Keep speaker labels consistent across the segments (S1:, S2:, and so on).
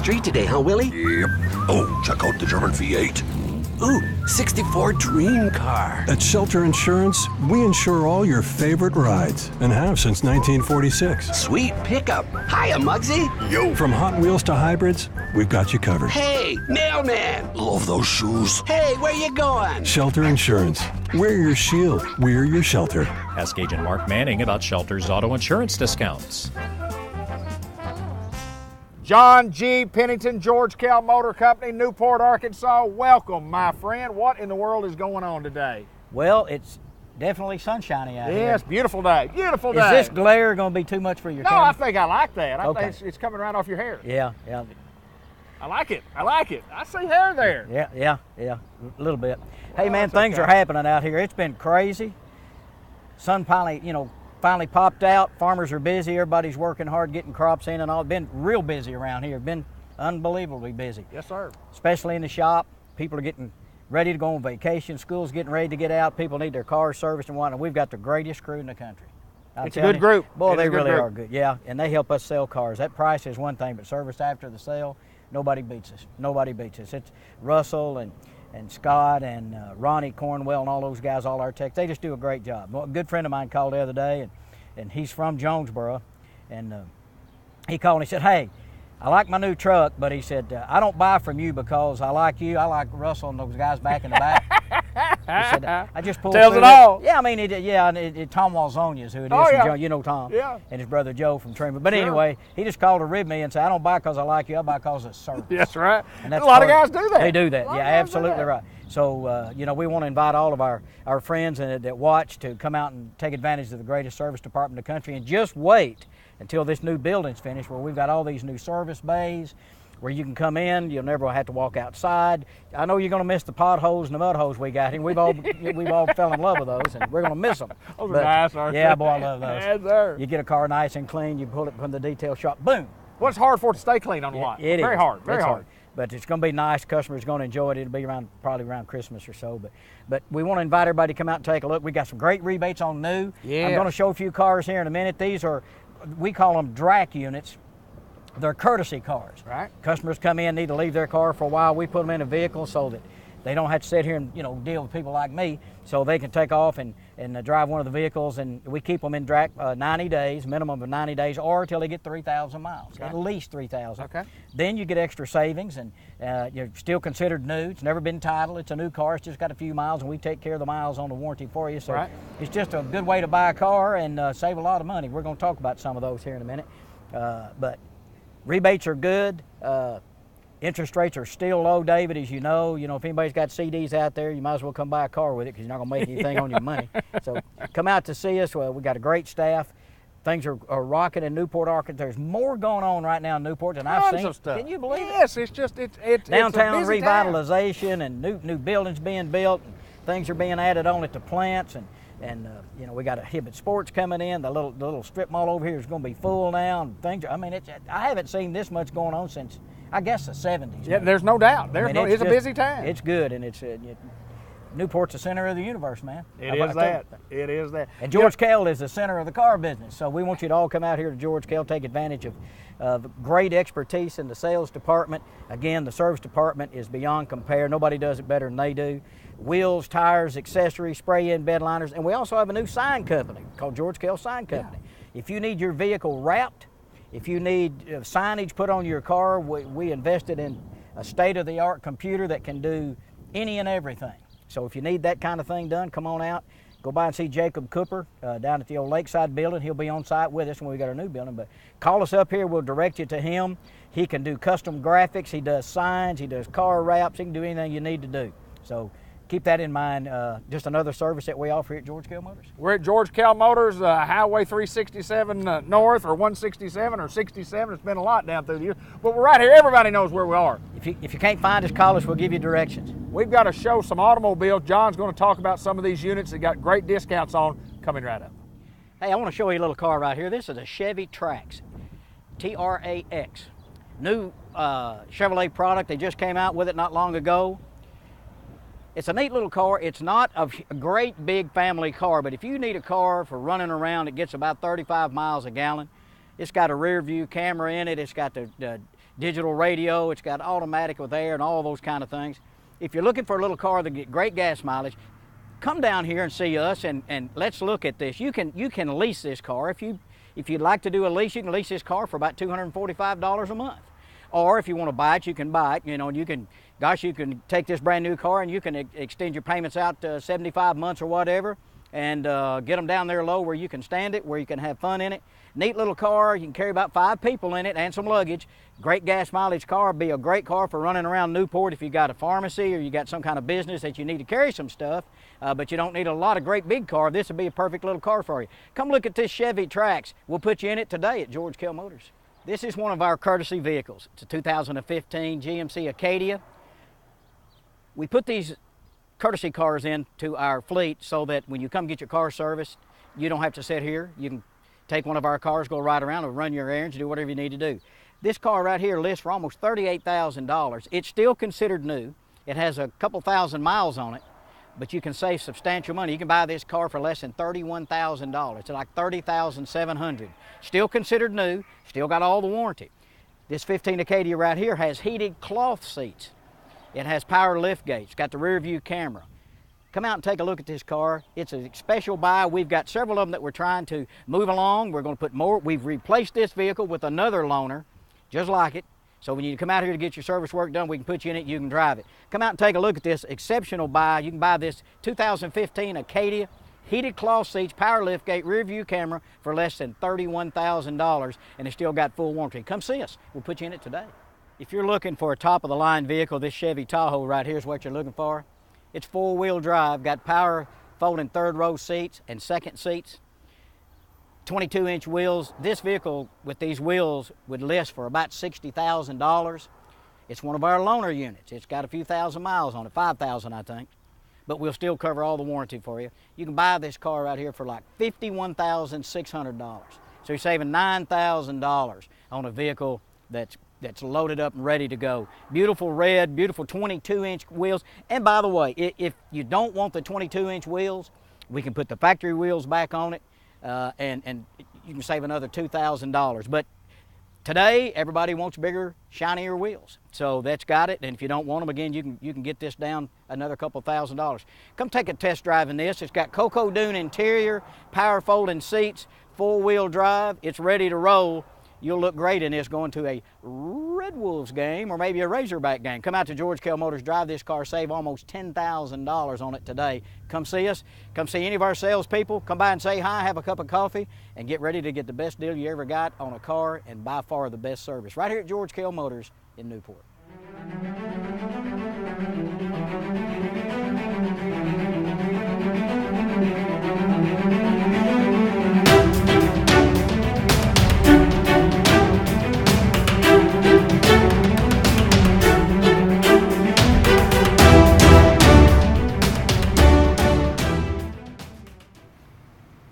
S1: street today, huh, Willie?
S2: Yep. Oh, check out the German V8.
S1: Ooh, 64 dream car.
S3: At Shelter Insurance, we insure all your favorite rides and have since 1946.
S1: Sweet pickup. Hiya, Muggsy.
S2: Yo.
S3: From Hot Wheels to hybrids, we've got you covered.
S1: Hey, mailman.
S2: Love those shoes.
S1: Hey, where you going?
S3: Shelter Insurance. We're your shield. We're your shelter.
S4: Ask Agent Mark Manning about Shelter's auto insurance discounts.
S5: John G. Pennington, George Kell Motor Company, Newport, Arkansas. Welcome, my friend. What in the world is going on today?
S6: Well, it's definitely sunshiny out here.
S5: Yes, beautiful day. Beautiful day.
S6: Is this glare going to be too much for your
S5: No,
S6: camera?
S5: I think I like that. I
S6: Okay.
S5: think it's coming right off your hair.
S6: Yeah.
S5: I like it. I like it. I see hair there.
S6: Yeah, a little bit. Hey,
S5: Well,
S6: man,
S5: that's
S6: things
S5: okay.
S6: are happening out here. It's been crazy. Sun finally popped out. Farmers are busy. Everybody's working hard, getting crops in and all. Been real busy around here. Been unbelievably busy.
S5: Yes, sir.
S6: Especially in the shop. People are getting ready to go on vacation. School's getting ready to get out. People need their cars serviced and whatnot. We've got the greatest crew in the country.
S5: It's a good group.
S6: Boy,
S5: It's a
S6: they
S5: good
S6: really
S5: group.
S6: are good. Yeah, and they help us sell cars. That price is one thing, but service after the sale, nobody beats us. Nobody beats us. It's Russell and Scott and Ronnie Cornwell and all those guys, all our techs. They just do a great job. Well, a good friend of mine called the other day, and he's from Jonesboro, and he called and he said, "Hey, I like my new truck, but he said, I don't buy from you because I like you. I like Russell and those guys back in the back." He said, "I just pulled
S5: Tells
S6: through
S5: it all.
S6: Yeah, I mean, Tom Walzonia is who it is.
S5: Oh,
S6: from
S5: yeah.
S6: You know Tom.
S5: Yeah.
S6: And his brother Joe from Tremor. But
S5: Sure.
S6: anyway, he just called to rib me and said, "I don't buy because I like you. I buy because of service."
S5: That's right.
S6: And that's
S5: a lot of
S6: part-
S5: guys do that.
S6: They do that.
S5: A lot
S6: Yeah,
S5: of guys do
S6: absolutely
S5: that.
S6: right. So, we want to invite all of our friends that watch to come out and take advantage of the greatest service department in the country, and just wait until this new building's finished, where we've got all these new service bays where you can come in. You'll never have to walk outside. I know you're going to miss the potholes and the mud holes we got here. We've all fell in love with those, and we're going to miss them.
S5: Those are nice, aren't
S6: Yeah,
S5: they?
S6: boy, I love those.
S5: Yes, sir.
S6: You get a car nice and clean, you pull it from the detail shop, boom.
S5: Well, it's hard for it to stay clean on the lot.
S6: It
S5: Very
S6: is.
S5: hard. Very
S6: It's
S5: hard.
S6: But it's going to be nice. Customers are going to enjoy it. It'll be probably around Christmas or so. But we want to invite everybody to come out and take a look. We got some great rebates on new.
S5: Yeah.
S6: I'm going to show a few cars here in a minute. These are, we call them DRAC units. They're courtesy cars.
S5: Right.
S6: Customers come in, need to leave their car for a while. We put them in a vehicle so that they don't have to sit here and deal with people like me, so they can take off and drive one of the vehicles, and we keep them in DRAC 90 days, minimum of 90 days, or until they get 3,000 miles,
S5: Okay.
S6: at least 3,000.
S5: Okay.
S6: Then you get extra savings, and you're still considered new. It's never been titled. It's a new car. It's just got a few miles, and we take care of the miles on the warranty for you. So
S5: Right.
S6: it's just a good way to buy a car and save a lot of money. We're going to talk about some of those here in a minute, but rebates are good. Interest rates are still low, David, as you know. If anybody's got CDs out there, you might as well come buy a car with it, because you're not going to make anything on your money. So come out to see us. Well, we got a great staff. Things are rocking in Newport, Arkansas. There's more going on right now in Newport than I've
S5: Tons
S6: seen.
S5: of stuff.
S6: Can you believe it?
S5: Yes, it's just it's
S6: Downtown
S5: it's a busy town.
S6: revitalization and new buildings being built, and things are being added on at the plants, and we got a Hibbett Sports coming in. The little strip mall over here is going to be full now, and things. I haven't seen this much going on since, I guess, the 70s.
S5: Yeah, there's no doubt. It's a
S6: just-
S5: busy time.
S6: It's good, and Newport's the center of the universe, man.
S5: It
S6: How about
S5: is that. It is that.
S6: And George Kell is the center of the car business. So we want you to all come out here to George Kell, take advantage of great expertise in the sales department. Again, the service department is beyond compare. Nobody does it better than they do. Wheels, tires, accessories, spray-in bed liners, and we also have a new sign company called George Kell Sign Company. Yeah. If you need your vehicle wrapped, if you need signage put on your car, we invested in a state-of-the-art computer that can do any and everything. So if you need that kind of thing done, come on out. Go by and see Jacob Cooper down at the old Lakeside building. He'll be on site with us when we got our new building. But call us up here. We'll direct you to him. He can do custom graphics. He does signs. He does car wraps. He can do anything you need to do. So keep that in mind. Just another service that we offer here at George Kell Motors.
S5: We're at George Kell Motors, Highway 367 North, or 167 or 67. It's been a lot down through the years. But we're right here. Everybody knows where we are.
S6: If you can't find us, call us. We'll give you directions.
S5: We've got to show some automobiles. John's going to talk about some of these units that got great discounts on, coming right up.
S6: Hey, I want to show you a little car right here. This is a Chevy Trax, T-R-A-X. New Chevrolet product. They just came out with it not long ago. It's a neat little car. It's not a great big family car, but if you need a car for running around, it gets about 35 miles a gallon. It's got a rear view camera in it. It's got the digital radio, it's got automatic with air and all those kind of things. If you're looking for a little car that get great gas mileage, come down here and see us and let's look at this. You can lease this car. If you'd like to do a lease, you can lease this car for about $245 a month. Or if you want to buy it, you can buy it. You know, you can take this brand new car and you can extend your payments out to 75 months or whatever, and get them down there low where you can stand it, where you can have fun in it. Neat little car. You can carry about 5 people in it and some luggage. Great gas mileage car. Be a great car for running around Newport if you got a pharmacy or you got some kind of business that you need to carry some stuff, but you don't need a lot of great big car. This would be a perfect little car for you. Come look at this Chevy Trax. We'll put you in it today at George Kell Motors. This is one of our courtesy vehicles. It's a 2015 GMC Acadia. We put these courtesy cars into our fleet so that when you come get your car serviced, you don't have to sit here. You can take one of our cars, go right around and run your errands, do whatever you need to do. This car right here lists for almost $38,000. It's still considered new. It has a couple thousand miles on it, but you can save substantial money. You can buy this car for less than $31,000. It's like $30,700. Still considered new, still got all the warranty. This 15 Acadia right here has heated cloth seats. It has power lift gates, got the rear view camera. Come out and take a look at this car. It's a special buy. We've got several of them that we're trying to move along. We're going to put more. We've replaced this vehicle with another loaner, just like it. So when you come out here to get your service work done, we can put you in it, you can drive it. Come out and take a look at this exceptional buy. You can buy this 2015 Acadia, heated cloth seats, power lift gate, rear view camera for less than $31,000, and it's still got full warranty. Come see us. We'll put you in it today. If you're looking for a top-of-the-line vehicle, this Chevy Tahoe right here is what you're looking for. It's four-wheel drive, got power folding third-row seats and second seats, 22-inch wheels. This vehicle with these wheels would list for about $60,000. It's one of our loaner units. It's got a few thousand miles on it, 5,000 I think, but we'll still cover all the warranty for you. You can buy this car right here for like $51,600. So you're saving $9,000 on a vehicle that's loaded up and ready to go. Beautiful red, beautiful 22-inch wheels. And by the way, if you don't want the 22-inch wheels, we can put the factory wheels back on it, and you can save another $2,000. But today, everybody wants bigger, shinier wheels. So that's got it. And if you don't want them, again, you can get this down another couple $1,000. Come take a test drive in this. It's got Cocoa Dune interior, power folding seats, four-wheel drive. It's ready to roll. You'll look great in this going to a Red Wolves game or maybe a Razorback game. Come out to George Kell Motors, drive this car, save almost $10,000 on it today. Come see us. Come see any of our salespeople. Come by and say hi, have a cup of coffee, and get ready to get the best deal you ever got on a car and by far the best service. Right here at George Kell Motors in Newport.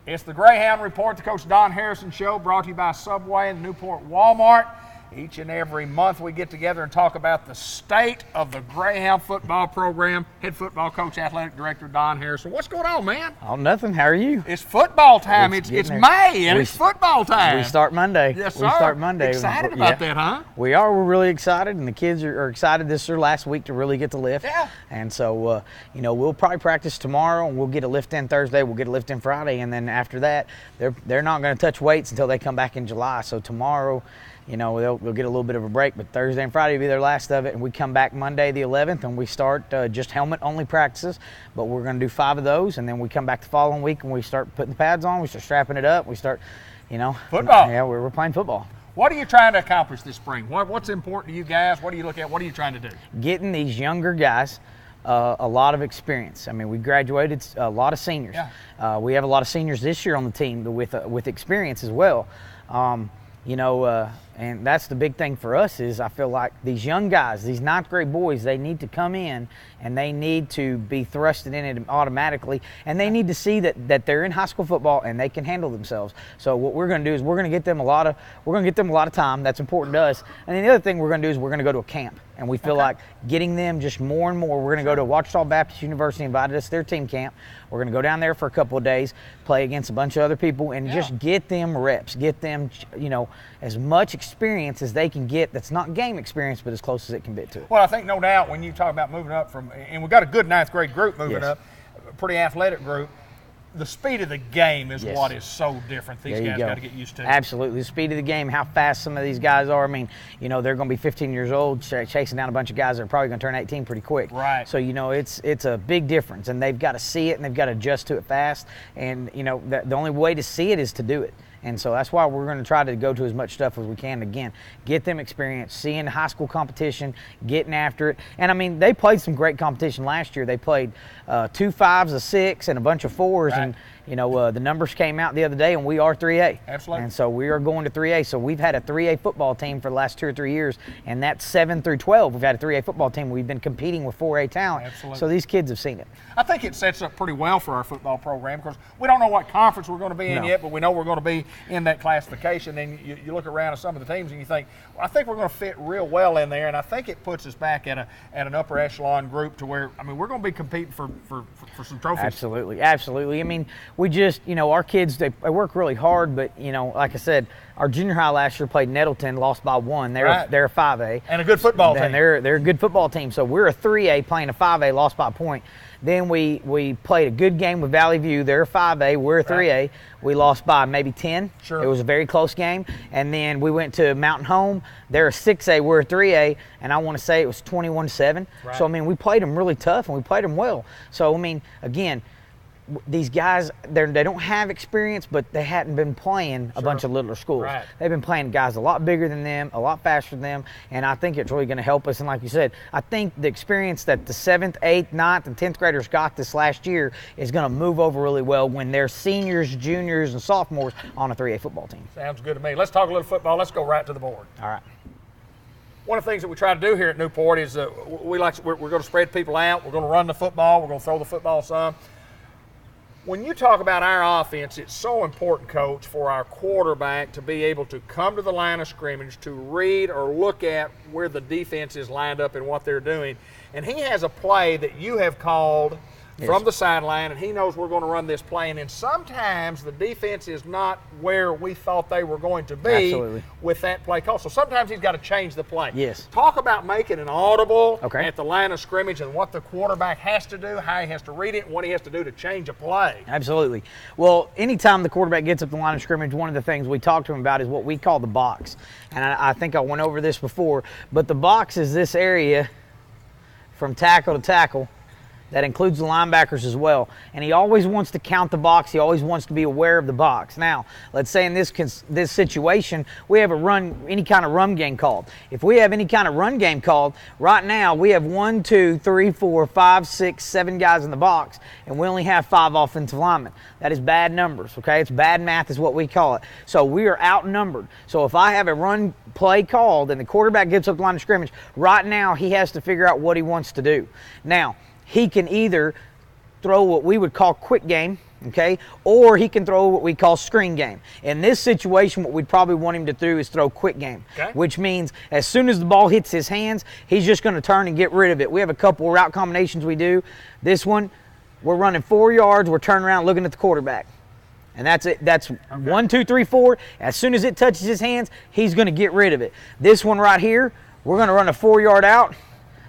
S5: It's the Greyhound Report, the Coach Don Harrison Show, brought to you by Subway and the Newport Walmart. Each and every month we get together and talk about the state of the Greyhound football program. Head football coach, athletic director Don Harrison. What's going on, man?
S7: Oh, nothing. How are you?
S5: It's football time. It's
S7: there.
S5: May, and it's football time.
S7: We start Monday.
S5: Yes, sir.
S7: We start Monday.
S5: Excited about that, huh?
S7: We are. We're really excited, and the kids are excited. This is their last week to really get the lift.
S5: Yeah.
S7: And so, we'll probably practice tomorrow, and we'll get a lift in Thursday. We'll get a lift in Friday, and then after that, they're not going to touch weights until they come back in July. So tomorrow, they'll get a little bit of a break, but Thursday and Friday will be their last of it, and we come back Monday the 11th, and we start just helmet-only practices, but we're going to do 5 of those, and then we come back the following week, and we start putting the pads on, we start strapping it up, we start,
S5: Football.
S7: Yeah, we're playing football.
S5: What are you trying to accomplish this spring? What's important to you guys? What do you look at? What are you trying to do?
S7: Getting these younger guys a lot of experience. I mean, we graduated a lot of seniors.
S5: Yeah.
S7: We have a lot of seniors this year on the team with experience as well. And that's the big thing for us is I feel like these young guys, these 9th grade boys, they need to come in and they need to be thrusted in it automatically, and they need to see that they're in high school football and they can handle themselves. So what we're going to do is we're going to get them a lot of time. That's important to us. And then the other thing we're going to do is we're going to go to a camp, and we feel like getting them just more and more. We're going to go to Ouachita Baptist University, invited us to their team camp. We're going to go down there for a couple of days, play against a bunch of other people, and just get them reps, get them as much experience experience as they can get that's not game experience, but as close as it can be to it.
S5: Well, I think no doubt when you talk about moving up from, and we've got a good ninth grade group moving
S7: Yes.
S5: up, a pretty athletic group, the speed of the game is
S7: Yes.
S5: what is so different. These
S7: There you
S5: guys
S7: go.
S5: got to get used to.
S7: Absolutely. The speed of the game, how fast some of these guys are. I mean, you know, they're going to be 15 years old chasing down a bunch of guys that are probably going to turn 18 pretty quick.
S5: Right.
S7: So, you know, it's a big difference, and they've got to see it, and they've got to adjust to it fast. And, you know, the only way to see it is to do it. And so that's why we're going to try to go to as much stuff as we can. Again, get them experience, seeing high school competition, getting after it. And, I mean, they played some great competition last year. They played 2 5s, a 6, and a bunch of 4s.
S5: Right.
S7: And, you know, the numbers came out the other day, and we are 3A.
S5: Absolutely.
S7: And so we are going to 3A. So we've had a 3A football team for the last 2 or 3 years, and that's 7 through 12. We've had a 3A football team. We've been competing with 4A talent.
S5: Absolutely.
S7: So these kids have seen it.
S5: I think it sets up pretty well for our football program because we don't know what conference we're going to be in
S7: No.
S5: yet, but we know we're going to be in that classification. And you look around at some of the teams and you think, well, I think we're going to fit real well in there. And I think it puts us back at an upper echelon group to where, I mean, we're going to be competing for some trophies.
S7: Absolutely, absolutely. I mean, we just, you know, our kids, they work really hard, but, you know, like I said, our junior high last year played Nettleton, lost by 1. They're
S5: Right.
S7: they're a 5A.
S5: And a good football team.
S7: And they're a good football team. So we're a 3A playing a 5A, lost by a point. Then we played a good game with Valley View. They're a 5A. We're a 3A. We lost by maybe 10.
S5: Sure.
S7: It was a very close game. And then we went to Mountain Home. They're a 6A. We're a 3A. And I want to say it was 21-7.
S5: Right.
S7: So, I mean, we played them really tough, and we played them well. So, I mean, again, these guys, they don't have experience, but they hadn't been playing a bunch of littler schools.
S5: Right.
S7: They've been playing guys a lot bigger than them, a lot faster than them, and I think it's really going to help us. And like you said, I think the experience that the 7th, 8th, 9th, and 10th graders got this last year is going to move over really well when they're seniors, juniors, and sophomores on a 3A football team.
S5: Sounds good to me. Let's talk a little football. Let's go right to the board.
S7: All right.
S5: One of the things that we try to do here at Newport is we're going to spread people out. We're going to run the football. We're going to throw the football some. When you talk about our offense, it's so important, Coach, for our quarterback to be able to come to the line of scrimmage, to read or look at where the defense is lined up and what they're doing. And he has a play that you have called from the sideline, and he knows we're going to run this play. And then sometimes the defense is not where we thought they were going to be
S7: Absolutely.
S5: with that play call. So sometimes he's got to change the play.
S7: Yes.
S5: Talk about making an audible
S7: Okay.
S5: at the line of scrimmage and what the quarterback has to do, how he has to read it, and what he has to do to change a play.
S7: Absolutely. Well, anytime the quarterback gets up the line of scrimmage, one of the things we talk to him about is what we call the box. And I think I went over this before, but the box is this area from tackle to tackle that includes the linebackers as well. And he always wants to count the box. He always wants to be aware of the box. Now, let's say in this situation, we have any kind of run game called. If we have any kind of run game called, right now we have 1, 2, 3, 4, 5, 6, 7 guys in the box, and we only have 5 offensive linemen. That is bad numbers, okay? It's bad math is what we call it. So we are outnumbered. So if I have a run play called and the quarterback gets up the line of scrimmage, right now he has to figure out what he wants to do. Now, he can either throw what we would call quick game, okay, or he can throw what we call screen game. In this situation, what we'd probably want him to do is throw quick game,
S5: Okay.
S7: which means as soon as the ball hits his hands, he's just going to turn and get rid of it. We have a couple route combinations we do. This one, we're running 4 yards, we're turning around looking at the quarterback. And that's it. That's 1, 2, 3, 4. As soon as it touches his hands, he's going to get rid of it. This one right here, we're going to run a 4-yard out.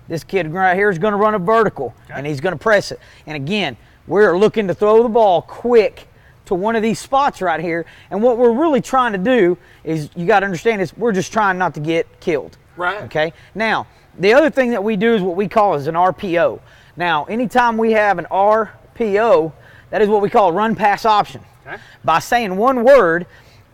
S7: This kid right here is going to run a vertical, and he's going to press it. And again, we're looking to throw the ball quick to one of these spots right here. And what we're really trying to do is, you got to understand, is we're just trying not to get killed.
S5: Right.
S7: Okay? Now, the other thing that we do is what we call is an RPO. Now, anytime we have an RPO, that is what we call a run-pass option.
S5: Okay.
S7: By saying one word,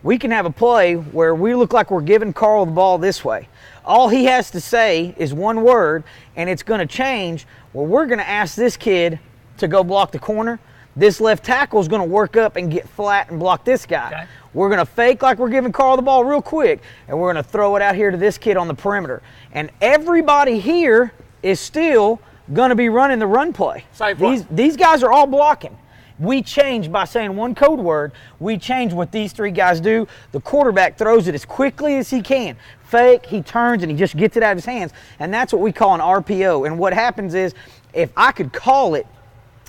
S7: we can have a play where we look like we're giving Carl the ball this way. All he has to say is one word, and it's going to change. Well, we're going to ask this kid to go block the corner. This left tackle is going to work up and get flat and block this guy.
S5: Okay.
S7: We're going to fake like we're giving Carl the ball real quick, and we're going to throw it out here to this kid on the perimeter. And everybody here is still going to be running the run play.
S5: Same play.
S7: These guys are all blocking. We change by saying one code word. We change what these 3 guys do. The quarterback throws it as quickly as he can. Fake, he turns, and he just gets it out of his hands. And that's what we call an RPO. And what happens is, if I could call it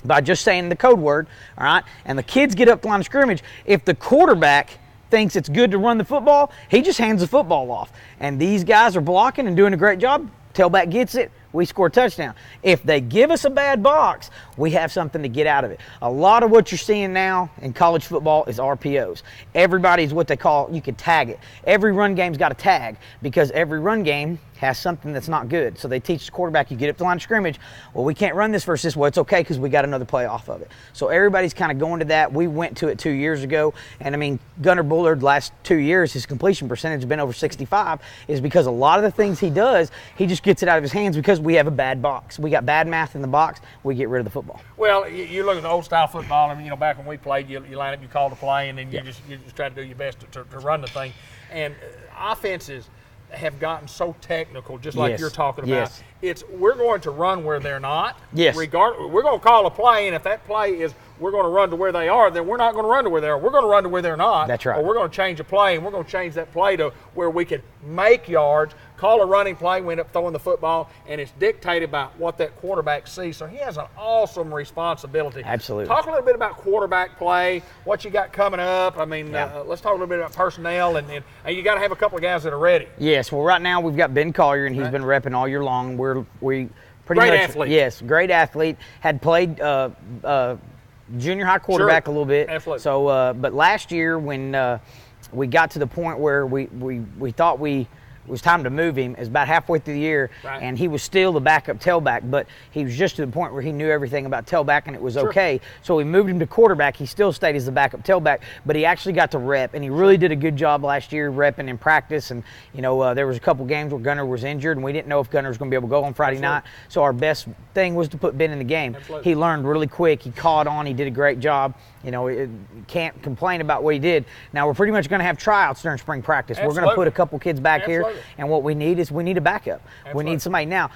S7: by just saying the code word, all right, and the kids get up the line of scrimmage, if the quarterback thinks it's good to run the football, he just hands the football off. And these guys are blocking and doing a great job. Tailback gets it, we score a touchdown. If they give us a bad box, we have something to get out of it. A lot of what you're seeing now in college football is RPOs. Everybody's what they call, you could tag it. Every run game's got a tag because every run game has something that's not good. So they teach the quarterback, you get up the line of scrimmage, well, we can't run this versus this. Well, it's okay because we got another play off of it. So everybody's kind of going to that. We went to it 2 years ago, and I mean, Gunnar Bullard, last 2 years, his completion percentage has been over 65, is because a lot of the things he does, he just gets it out of his hands because we have a bad box. We got bad math in the box, we get rid of the football.
S5: Well, you look at the old style football, and back when we played, you line up, you call the play, and then you just try to do your best to run the thing. And offenses have gotten so technical, just like you're talking about.
S7: Yes.
S5: We're going to run where they're not.
S7: Yes.
S5: We're going to call a play, and if that play is we're going to run to where they are, then we're not going to run to where they are. We're going to run to where they're not.
S7: That's right.
S5: Or we're going to change a play, and we're going to change that play to where we can make yards, call a running play, we end up throwing the football, and it's dictated by what that quarterback sees. So he has an awesome responsibility.
S7: Absolutely.
S5: Talk a little bit about quarterback play, what you got coming up. I mean, let's talk a little bit about personnel, and you got to have a couple of guys that are ready.
S7: Yes, well, right now we've got Ben Collier, and he's been repping all year long. We pretty
S5: great
S7: much,
S5: athlete.
S7: Yes, great athlete. Had played junior high quarterback a little bit.
S5: Absolutely.
S7: So, but last year when we got to the point where we thought it was time to move him, is about halfway through the year, and he was still the backup tailback, but he was just to the point where he knew everything about tailback and it was okay. So we moved him to quarterback. He still stayed as the backup tailback, but he actually got to rep, and he really did a good job last year repping in practice. And there was a couple games where Gunnar was injured, and we didn't know if Gunnar was going to be able to go on Friday night. So our best thing was to put Ben in the game. He learned really quick. He caught on. He did a great job. Can't complain about what he did. Now we're pretty much going to have tryouts during spring practice. We're going to put a couple kids back here, and what we need is we need a backup. We need somebody. Now,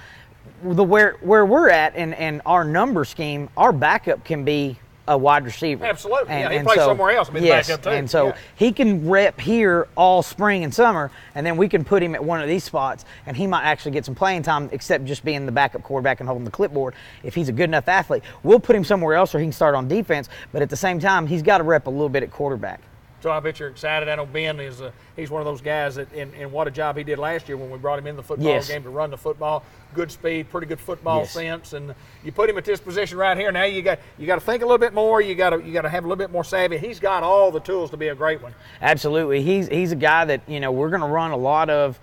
S7: where we're at and our number scheme, our backup can be a wide receiver.
S5: Absolutely. He plays somewhere else, but
S7: yes,
S5: back up too.
S7: And so he can rep here all spring and summer, and then we can put him at one of these spots, and he might actually get some playing time, except just being the backup quarterback and holding the clipboard. If he's a good enough athlete, we'll put him somewhere else, or he can start on defense, but at the same time, he's got to rep a little bit at quarterback.
S5: So I bet you're excited. I know Ben he's one of those guys that, and what a job he did last year when we brought him in the football game to run the football. Good speed, pretty good football sense, and you put him at this position right here. Now you got to think a little bit more. You got to have a little bit more savvy. He's got all the tools to be a great one.
S7: Absolutely, he's a guy that we're going to run a lot of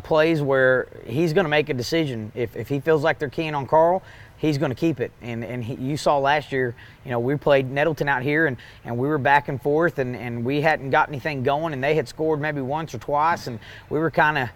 S7: plays where he's going to make a decision. If he feels like they're keying on Carl, he's going to keep it. And you saw last year, we played Nettleton out here, and we were back and forth, and we hadn't got anything going, and they had scored maybe once or twice, and we were kind of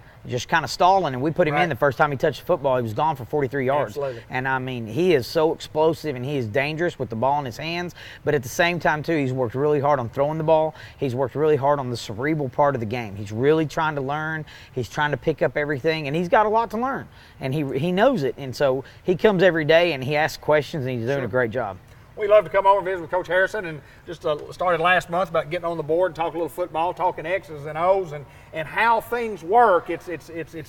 S7: stalling, and we put him in the first time he touched the football. He was gone for 43 yards.
S5: Absolutely.
S7: And I mean, he is so explosive, and he is dangerous with the ball in his hands, but at the same time too, he's worked really hard on throwing the ball. He's worked really hard on the cerebral part of the game. He's really trying to learn. He's trying to pick up everything, and he's got a lot to learn, and he knows it. And so he comes every day and he asks questions, and he's doing a great job.
S5: We love to come over and visit with Coach Harrison, and just started last month about getting on the board and talk a little football, talking X's and O's and how things work. It's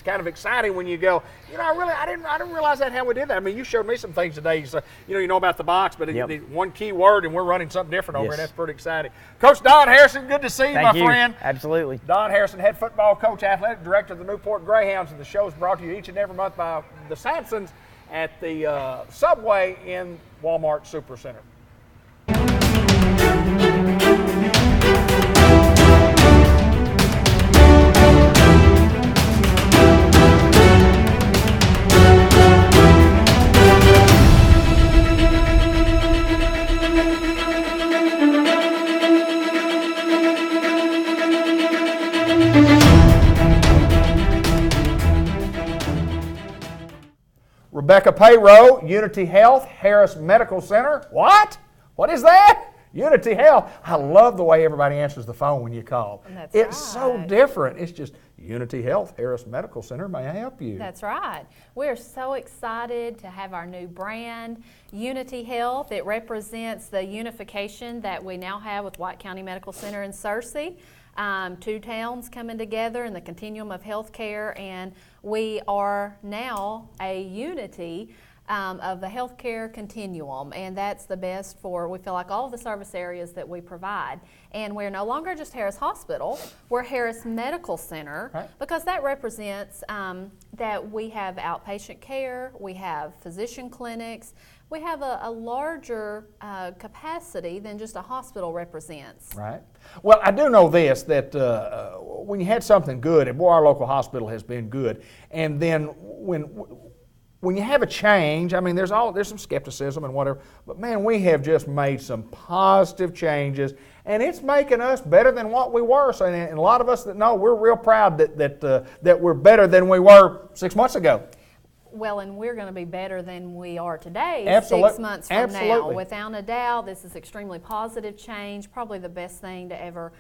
S5: kind of exciting when you go, I didn't realize that how we did that. I mean, you showed me some things today. So, you know about the box, but one key word, and we're running something different over, and that's pretty exciting. Coach Don Harrison, good to see you, my friend.
S7: Absolutely.
S5: Don Harrison, head football coach, athletic director of the Newport Greyhounds, and the show is brought to you each and every month by the Sampsons at the Subway in Walmart Supercenter. Rebecca Payrow, Unity Health, Harris Medical Center. What? What is that? Unity Health. I love the way everybody answers the phone when you call. It's so different. It's just Unity Health, Harris Medical Center. May I help you?
S8: That's right. We're so excited to have our new brand, Unity Health. It represents the unification that we now have with White County Medical Center in Searcy. Two towns coming together in the continuum of healthcare, and we are now a unity of the healthcare continuum, and that's the best for, we feel like, all of the service areas that we provide. And we're no longer just Harris Hospital, we're Harris Medical Center,
S5: Right.
S8: because that represents that we have outpatient care, we have physician clinics, we have a larger capacity than just a hospital represents.
S5: Right. Well, I do know this, that when you had something good, and boy, our local hospital has been good, and then when you have a change, I mean, there's some skepticism and whatever, but man, we have just made some positive changes, and it's making us better than what we were. So, and a lot of us that know, we're real proud that we're better than we were 6 months ago.
S8: Well, and we're going to be better than we are today,
S5: Absolute-
S8: 6 months from
S5: absolutely.
S8: now. Without a doubt, this is extremely positive change, probably the best thing to ever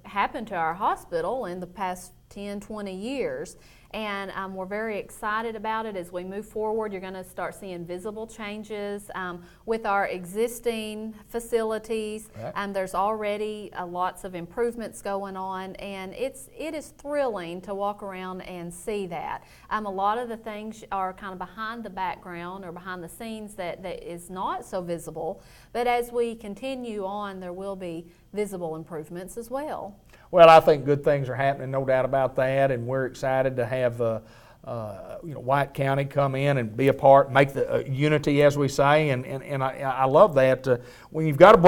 S8: happen to our hospital in the past 10, 20 years. And we're very excited about it as we move forward. You're going to start seeing visible changes with our existing facilities.
S5: Right.
S8: There's already lots of improvements going on, and it is thrilling to walk around and see that. A lot of the things are kind of behind the background or behind the scenes that is not so visible, but as we continue on, there will be visible improvements as well.
S5: Well, I think good things are happening, no doubt about that, and we're excited to have White County come in and be a part, make the unity, as we say, and I love that. When you've got a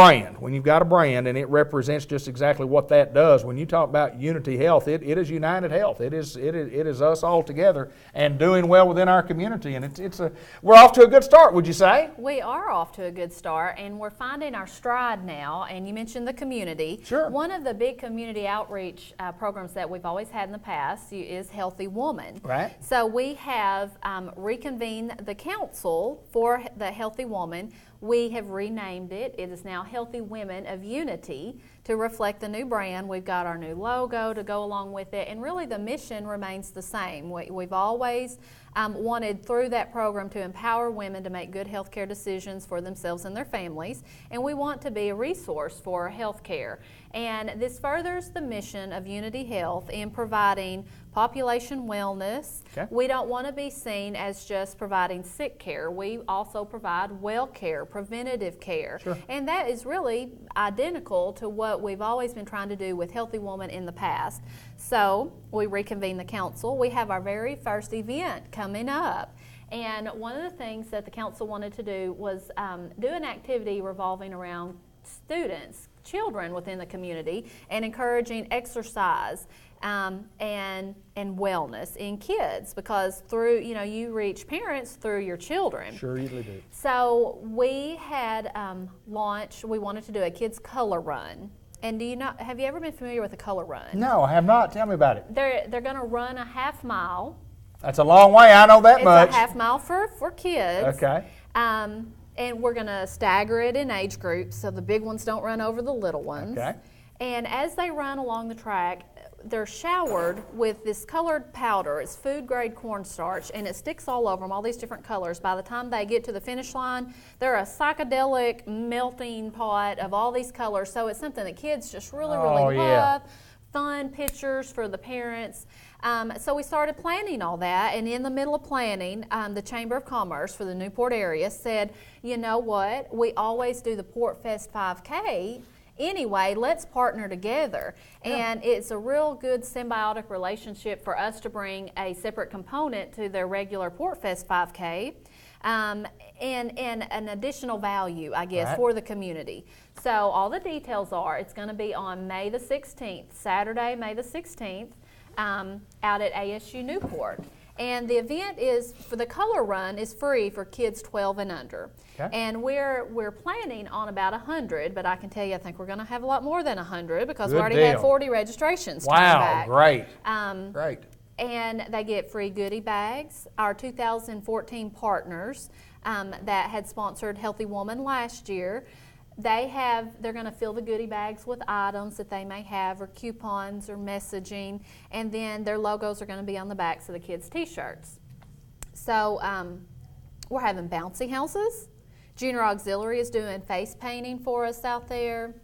S5: brand, and it represents just exactly what that does. When you talk about Unity Health, it is United Health. It is us all together and doing well within our community, and we're off to a good start. Would you say?
S8: We are off to a good start, and we're finding our stride now. And you mentioned the community.
S5: Sure.
S8: One of the big community outreach programs that we've always had in the past is Healthy Woman.
S5: Right.
S8: So we have reconvened the council for the Healthy Woman. We have renamed it. It is now Healthy Women of Unity to reflect the new brand. We've got our new logo to go along with it, and really the mission remains the same. We've always wanted through that program to empower women to make good healthcare decisions for themselves and their families, and we want to be a resource for healthcare. And this furthers the mission of Unity Health in providing population wellness.
S5: Okay.
S8: We don't want to be seen as just providing sick care. We also provide well care, preventative care.
S5: Sure.
S8: And that is really identical to what we've always been trying to do with Healthy Woman in the past. So we reconvene the council. We have our very first event coming up. And one of the things that the council wanted to do was do an activity revolving around students, children within the community, and encouraging exercise and wellness in kids, because through, you reach parents through your children.
S5: Sure, you do.
S8: So we had launched, we wanted to do a kids color run. And have you ever been familiar with a color run?
S5: No, I have not. Tell me about it.
S8: They're going to run a half mile.
S5: That's a long way. I know that much.
S8: It's a half mile for kids.
S5: Okay.
S8: And we're going to stagger it in age groups so the big ones don't run over the little ones.
S5: Okay.
S8: And as they run along the track, they're showered with this colored powder. It's food grade cornstarch, and it sticks all over them, all these different colors. By the time they get to the finish line, they're a psychedelic melting pot of all these colors. So it's something that kids just really love.
S5: Yeah.
S8: Fun pictures for the parents. So we started planning all that, and in the middle of planning, the Chamber of Commerce for the Newport area said, you know what, we always do the Port Fest 5K. Anyway, let's partner together. And it's a real good symbiotic relationship for us to bring a separate component to their regular Port Fest 5K and an additional value, I guess, for the community. So all the details are, it's going to be on May the 16th, Saturday, May the 16th, out at ASU Newport. And the event for the color run is free for kids 12 and under. Okay. And we're planning on about 100, but I can tell you I think we're going to have a lot more than 100 because we already had 40 registrations coming back.
S5: Great.
S8: Great. And they get free goodie bags. Our 2014 partners that had sponsored Healthy Woman last year, they're going to fill the goodie bags with items that they may have, or coupons or messaging, and then their logos are going to be on the backs of the kids' t-shirts. So we're having bouncy houses. Junior Auxiliary is doing face painting for us out there.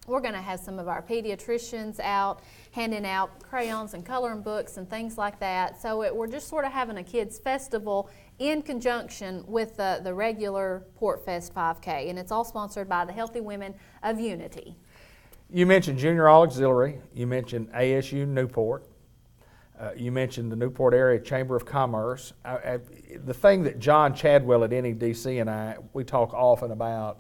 S8: We're going to have some of our pediatricians out handing out crayons and coloring books and things like that. So we're just sort of having a kids festival in conjunction with the regular Port Fest 5K, and it's all sponsored by the Healthy Women of Unity.
S5: You mentioned Junior Auxiliary. You mentioned ASU Newport. You mentioned the Newport Area Chamber of Commerce. The thing that John Chadwell at NEDC and we talk often about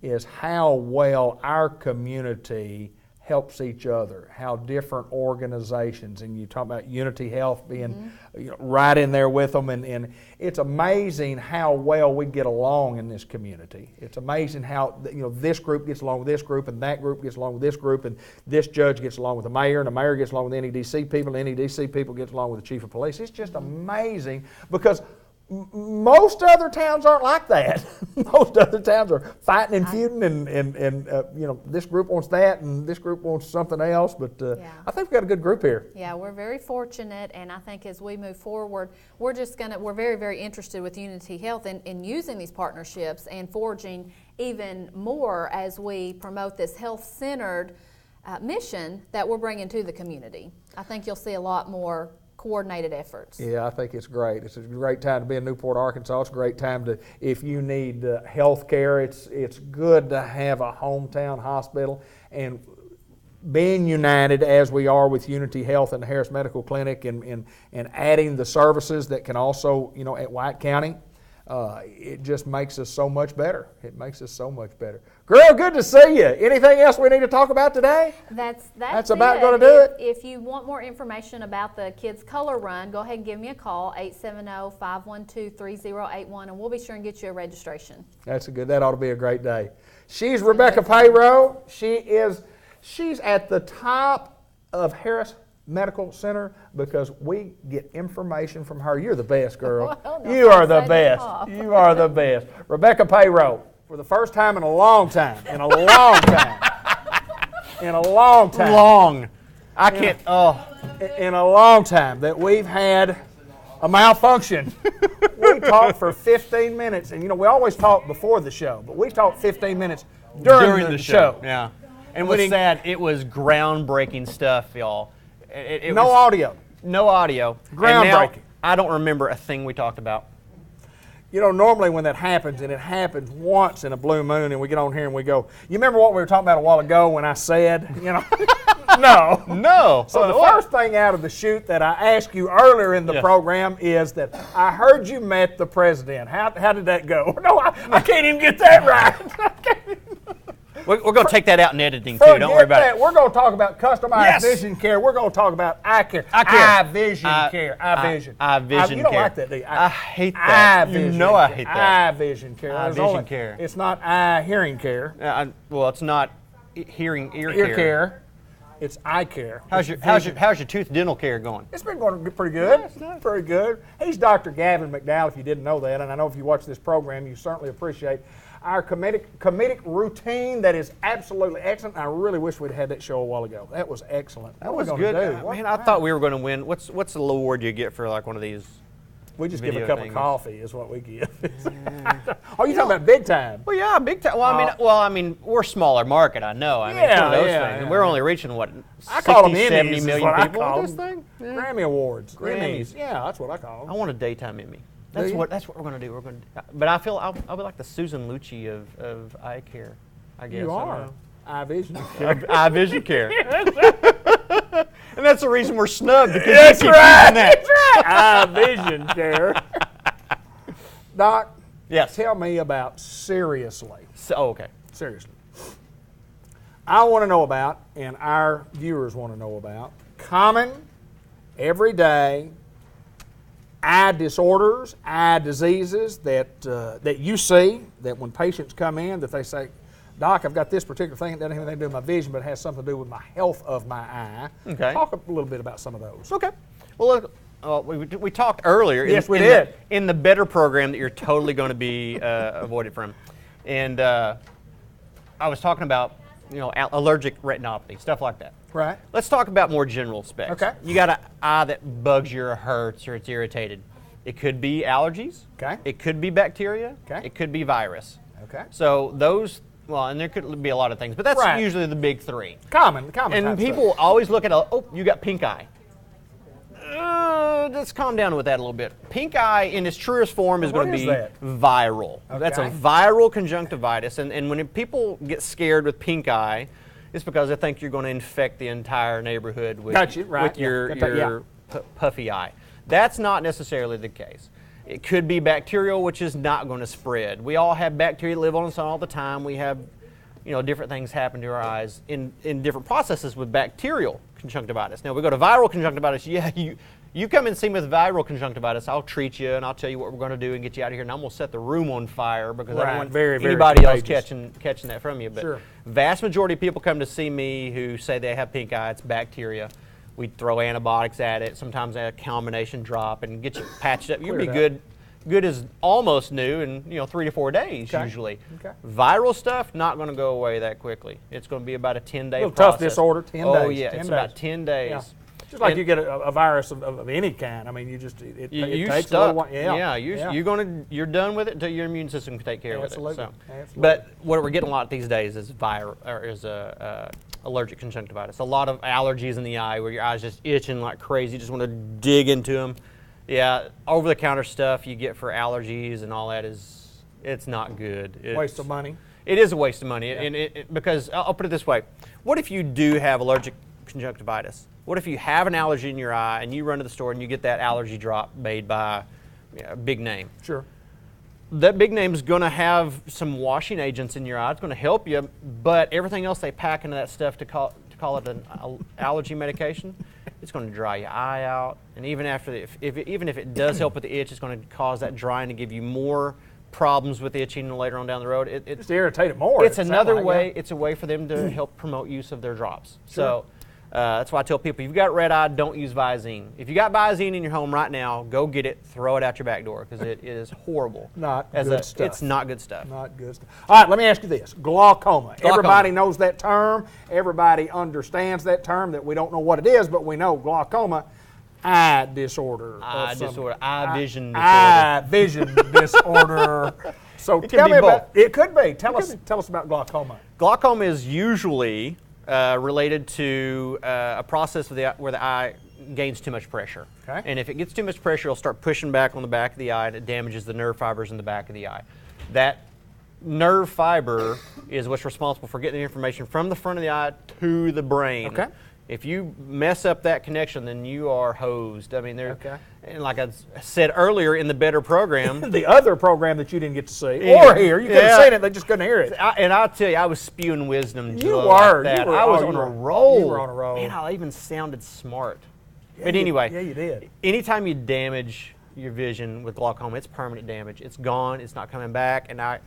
S5: is how well our community helps each other, how different organizations, and you talk about Unity Health being right in there with them, and it's amazing how well we get along in this community. It's amazing how this group gets along with this group, and that group gets along with this group, and this judge gets along with the mayor, and the mayor gets along with the NEDC people, and the NEDC people gets along with the chief of police. It's just amazing because most other towns aren't like that. Most other towns are fighting and feuding, and this group wants that, and this group wants something else. But I think we've got a good group here.
S8: Yeah, we're very fortunate, and I think as we move forward, we're very, very interested with Unity Health in using these partnerships and forging even more as we promote this health-centered mission that we're bringing to the community. I think you'll see a lot more coordinated efforts.
S5: Yeah, I think it's great. It's a great time to be in Newport, Arkansas. It's a great time to, if you need health care, it's good to have a hometown hospital. And being united as we are with Unity Health and the Harris Medical Clinic and adding the services that can also, at White County, it just makes us so much better. It makes us so much better. Girl, good to see you. Anything else we need to talk about today?
S8: That's
S5: about
S8: it.
S5: going to do it.
S8: If you want more information about the Kids Color Run, go ahead and give me a call, 870-512-3081, and we'll be sure and get you a registration.
S5: That ought to be a great day. She's Rebecca Payrow. She's at the top of Harris Medical Center because we get information from her. You're the best, girl.
S8: Well, no,
S5: you are the
S8: I'm
S5: best.
S8: off.
S5: You are the best. Rebecca Payrow, for the first time in a long time, in a long time.
S9: I can't,
S5: In a long time that we've had a malfunction. We talked for 15 minutes, and we always talk before the show, but we talked 15 minutes during the show.
S9: Yeah. And what's sad, it was groundbreaking stuff, y'all.
S5: No audio.
S9: No audio.
S5: Groundbreaking.
S9: I don't remember a thing we talked about.
S5: Normally when that happens, and it happens once in a blue moon, and we get on here and we go, you remember what we were talking about a while ago when I said, No.
S9: No.
S5: So the first thing out of the chute that I asked you earlier in the program is that I heard you met the president. How did that go? No, I can't even get that right.
S9: We're going to take that out in editing, too. Don't worry about it.
S5: We're going to talk about customized vision care. We're going to talk about eye care. Eye vision care. Eye vision.
S9: Eye vision care.
S5: You don't like that, do you?
S9: I hate that.
S5: Eye vision.
S9: You know I hate that.
S5: Eye vision care.
S9: Eye vision care.
S5: It's not eye hearing care.
S9: It's not ear
S5: Ear care. It's eye care.
S9: How's your tooth dental care going?
S5: It's been going pretty good. Pretty good. He's Dr. Gavin McDowell, if you didn't know that, and I know if you watch this program, you certainly appreciate our comedic routine that is absolutely excellent. I really wish we'd had that show a while ago. That was excellent.
S9: That was good. I thought we were going to win. What's the award you get for like one of these?
S5: We just give a cup of coffee is what we give. Are you talking about big time?
S9: Well, yeah, big time. Well, I mean, we're a smaller market. I know. I mean, it's one of those things, and we're only reaching what 60, 70 million people.
S5: This thing? Grammy Awards. Grammys. Yeah, that's what I call them.
S9: I want a daytime Emmy. That's what we're going to do. But I feel I'll be like the Susan Lucci of eye care. I guess
S5: you are. Eye vision care.
S9: Eye vision care. And that's the reason we're snubbed because
S5: that's
S9: you keep
S5: right.
S9: using that.
S5: That's right. Eye vision care. Doc.
S9: Yes.
S5: Tell me about seriously.
S9: Okay.
S5: Seriously. I want to know about, and our viewers want to know about, common, everyday eye disorders, eye diseases that you see, that when patients come in, that they say, Doc, I've got this particular thing. It doesn't have anything to do with my vision, but it has something to do with my health of my eye.
S9: Okay.
S5: Talk a little bit about some of those.
S9: Okay. Well, look, we talked earlier.
S5: Yes, we did.
S9: In the better program that you're totally going to be avoided from. And I was talking about, allergic retinopathy, stuff like that.
S5: Right.
S9: Let's talk about more general specs.
S5: Okay.
S9: You got an eye that bugs you or hurts or it's irritated. It could be allergies.
S5: Okay.
S9: It could be bacteria.
S5: Okay.
S9: It could be virus.
S5: Okay.
S9: So those Well, and there could be a lot of things, but that's
S5: Right.
S9: usually the big three.
S5: Common
S9: And
S5: type
S9: people
S5: stuff.
S9: always look at, oh, you got pink eye. Let's calm down with that a little bit. Pink eye in its truest form is
S5: What
S9: going to
S5: is
S9: be
S5: that?
S9: viral. That's a
S5: Okay.
S9: viral conjunctivitis. And when people get scared with pink eye, it's because they think you're going to infect the entire neighborhood with,
S5: Gotcha, right,
S9: with
S5: yeah.
S9: your,
S5: Got that,
S9: your puffy eye. That's not necessarily the case. It could be bacterial, which is not going to spread. We all have bacteria that live on us all the time. We have, different things happen to our eyes in different processes with bacterial conjunctivitis. Now, we go to viral conjunctivitis. Yeah, you come and see me with viral conjunctivitis, I'll treat you and I'll tell you what we're going to do and get you out of here, and I'm going to set the room on fire because I
S5: Right,
S9: don't want
S5: very, very
S9: anybody else
S5: contagious.
S9: catching that from you. But
S5: Sure.
S9: vast majority of people come to see me who say they have pink eye. It's bacteria. We throw antibiotics at it, sometimes a combination drop, and get you patched up. You'll
S5: Clear
S9: be
S5: it up.
S9: good as almost new in 3 to 4 days usually.
S5: Okay.
S9: Viral stuff not going to go away that quickly. It's going to be about a 10-day
S5: Little
S9: process.
S5: tough disorder, 10
S9: Oh
S5: days,
S9: yeah,
S5: 10
S9: it's
S5: days.
S9: about 10 days.
S5: Yeah. Just like
S9: And
S5: you get a virus of any kind. I mean, you just it
S9: you're
S5: takes
S9: stuck.
S5: a little while. Yeah,
S9: You're done with it until your immune system can take care
S5: Absolutely.
S9: of it. So.
S5: Absolutely.
S9: But what we're getting a lot these days is allergic conjunctivitis. A lot of allergies in the eye where your eyes just itching like crazy. You just want to dig into them. Yeah, over-the-counter stuff you get for allergies and all that it's not good.
S5: Waste of money.
S9: It is a waste of money, and because I'll put it this way: what if you do have allergic conjunctivitis? What if you have an allergy in your eye and you run to the store and you get that allergy drop made by a big name?
S5: Sure.
S9: That big name is going to have some washing agents in your eye. It's going to help you, but everything else they pack into that stuff to call it an allergy medication, it's going to dry your eye out. And even after, even if it does help with the itch, it's going to cause that drying to give you more problems with itching later on down the road.
S5: Just to irritate it more.
S9: It's
S5: it sounds
S9: another
S5: like,
S9: way.
S5: yeah.
S9: It's a way for them to help promote use of their drops. So that's why I tell people, if you've got red eye, don't use Visine. If you got Visine in your home right now, go get it, throw it out your back door because it is horrible.
S5: Not good stuff.
S9: It's not good stuff.
S5: Not good stuff. All right, let me ask you this. Glaucoma. Everybody knows that term. Everybody understands that term, that we don't know what it is, but we know glaucoma, eye disorder.
S9: Eye disorder, eye vision disorder.
S5: Eye vision disorder. So
S9: It
S5: tell
S9: can
S5: me
S9: be
S5: about,
S9: both.
S5: it could be. Tell us about glaucoma.
S9: Glaucoma is usually related to a process where the eye gains too much pressure.
S5: Okay.
S9: And if it gets too much pressure, it'll start pushing back on the back of the eye, and it damages the nerve fibers in the back of the eye. That nerve fiber is what's responsible for getting the information from the front of the eye to the brain.
S5: Okay.
S9: If you mess up that connection, then you are hosed. I mean,
S5: Okay.
S9: and like I said earlier in the Better program,
S5: The other program that you didn't get to see or hear, you could have seen it, they just couldn't hear it.
S9: and I'll tell you, I was spewing wisdom.
S5: You
S9: like
S5: were.
S9: that.
S5: You were.
S9: I was
S5: Oh,
S9: on
S5: you
S9: a
S5: were.
S9: roll.
S5: You were on a roll.
S9: Man, I even sounded smart.
S5: Yeah,
S9: But
S5: you-
S9: anyway,
S5: yeah, you did.
S9: anytime you damage your vision with glaucoma, it's permanent damage. It's gone. It's not coming back. And I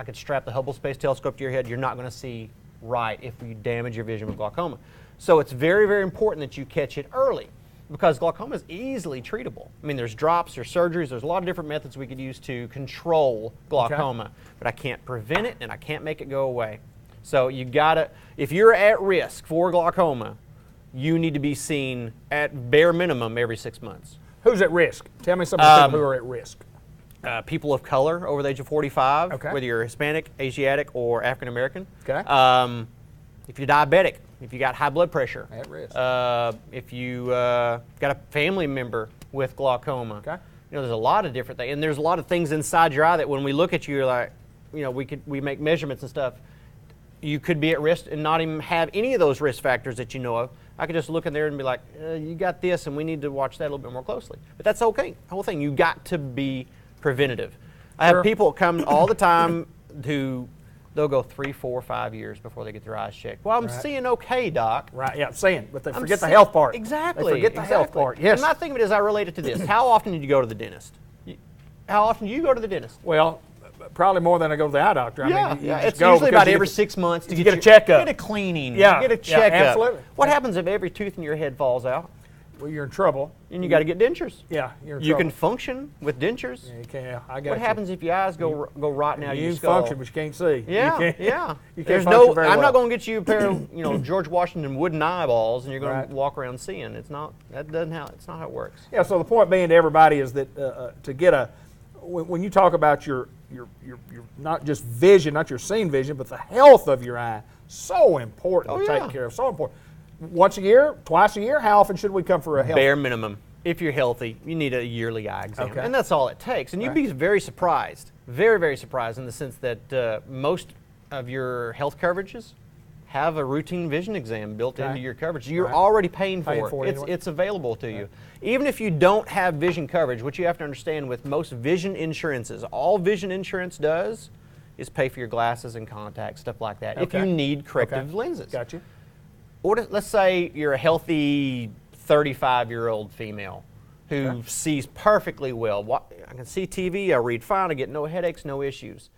S9: could strap the Hubble Space Telescope to your head. You're not going to see right if you damage your vision with glaucoma. So it's very, very important that you catch it early, because glaucoma is easily treatable. I mean, there's drops, there's surgeries, there's a lot of different methods we could use to control glaucoma, but I can't prevent it and I can't make it go away. So you gotta, if you're at risk for glaucoma, you need to be seen at bare minimum every 6 months.
S5: Who's at risk? Tell me some of the people who are at risk.
S9: People of color over the age of 45,
S5: Okay.
S9: whether you're Hispanic, Asiatic, or African American.
S5: Okay.
S9: If you're diabetic, if you got high blood pressure,
S5: At risk.
S9: if you got a family member with glaucoma,
S5: Okay.
S9: there's a lot of different things, and there's a lot of things inside your eye that when we look at you, you're like, we make measurements and stuff. You could be at risk and not even have any of those risk factors that you know of. I could just look in there and be like, you got this, and we need to watch that a little bit more closely. But that's okay. The whole thing, you got to be preventative. I
S5: Sure.
S9: have people come all the time who they'll go 3, 4, 5 years before they get their eyes checked. Well, I'm seeing okay, doc.
S5: Right, yeah, I'm saying, but they
S9: I'm
S5: forget the
S9: seeing-
S5: health part.
S9: Exactly.
S5: They forget the health
S9: exactly.
S5: part, yes.
S9: And my thing of it is I relate it to this. How often did you go to the dentist? How often do you go to the dentist?
S5: Well, probably more than I go to the eye doctor. I mean, you just
S9: It's
S5: go
S9: usually
S5: because
S9: about
S5: you
S9: every
S5: get-
S9: 6 months to
S5: you
S9: get
S5: get a checkup.
S9: Get a cleaning.
S5: Yeah,
S9: Get a
S5: yeah,
S9: checkup.
S5: absolutely.
S9: What happens if every tooth in your head falls out
S5: Well, you're in trouble.
S9: and you got to get dentures?
S5: Yeah, you're in
S9: You
S5: trouble.
S9: can function with dentures.
S5: Yeah, you can. Yeah, I got
S9: What
S5: you.
S9: happens if your eyes go rotten out of
S5: You
S9: your
S5: can
S9: skull?
S5: function, but you can't see.
S9: Yeah,
S5: you can't,
S9: yeah.
S5: You can't
S9: There's
S5: function
S9: no.
S5: very
S9: I'm
S5: well.
S9: not going to get you a pair of George Washington wooden eyeballs, and you're going
S5: Right.
S9: to walk around seeing. It's not. That doesn't how. It's not how it works.
S5: Yeah. So the point being to everybody is that to get a when you talk about your your not just vision, not your seeing vision, but the health of your eye. So important to take care of. So important. Once a year, twice a year. How often should we come for a health?
S9: Bare minimum. If you're healthy, you need a yearly eye exam,
S5: Okay.
S9: and that's all it takes. And you'd be very surprised, very surprised, in the sense that most of your health coverages have a routine vision exam built into your coverage. You're already paying for it.
S5: Anyway.
S9: It's available to you. Even if you don't have vision coverage, what you have to understand with most vision insurances, all vision insurance does is pay for your glasses and contacts, stuff like that, if you need corrective lenses.
S5: Gotcha.
S9: Or let's say you're a healthy 35-year-old female who sees perfectly well. I can see TV, I read fine, I get no headaches, no issues.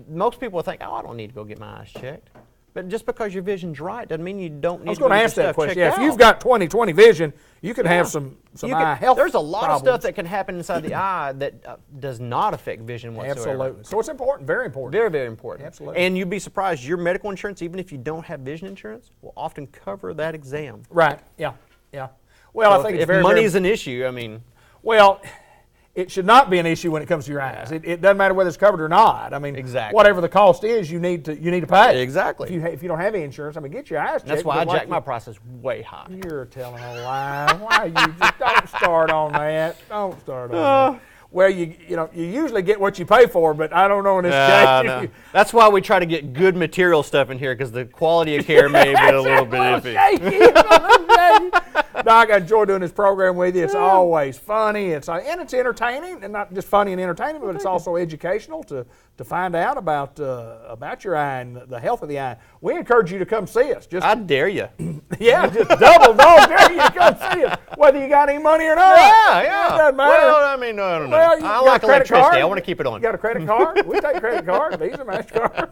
S9: Most people think, oh, I don't need to go get my eyes checked. But just because your vision's right doesn't mean you don't need to go get your
S5: ask that
S9: stuff
S5: question.
S9: checked
S5: If
S9: out.
S5: you've got 20/20 vision, you could have some eye health
S9: There's a lot
S5: problems.
S9: of stuff that can happen inside the eye that does not affect vision whatsoever.
S5: Absolutely. So it's important, very important.
S9: Very important.
S5: Absolutely.
S9: And you'd be surprised, your medical insurance, even if you don't have vision insurance, will often cover that exam.
S5: Right, yeah. Well,
S9: So
S5: I think
S9: if
S5: it's very,
S9: money's an issue, I mean.
S5: Well, it should not be an issue when it comes to your eyes. It doesn't matter whether it's covered or not. I mean,
S9: Exactly.
S5: whatever the cost is, you need to pay.
S9: Exactly.
S5: If you don't have any insurance, I mean, get your eyes checked.
S9: That's why I
S5: but
S9: jack my prices way high.
S5: You're telling a lie. Why you just don't start on that? Don't start on that. Well, you usually get what you pay for, but I don't know in this case.
S9: No. That's why we try to get good material stuff in here, because the quality of care may be a little bit iffy.
S5: Doc, I enjoy doing this program with you. It's always funny. And it's entertaining, and not just funny and entertaining, but it's also educational to find out about your eye and the health of the eye. We encourage you to come see us.
S9: I dare you.
S5: Yeah, just double dog dare you to come see us, whether you got any money or not.
S9: Yeah.
S5: It doesn't matter.
S9: Well, I mean, I don't know.
S5: Well, you
S9: I
S5: got
S9: like
S5: a credit
S9: electricity.
S5: card?
S9: I want to keep it on.
S5: You got a credit card? We take credit card, Visa, MasterCard.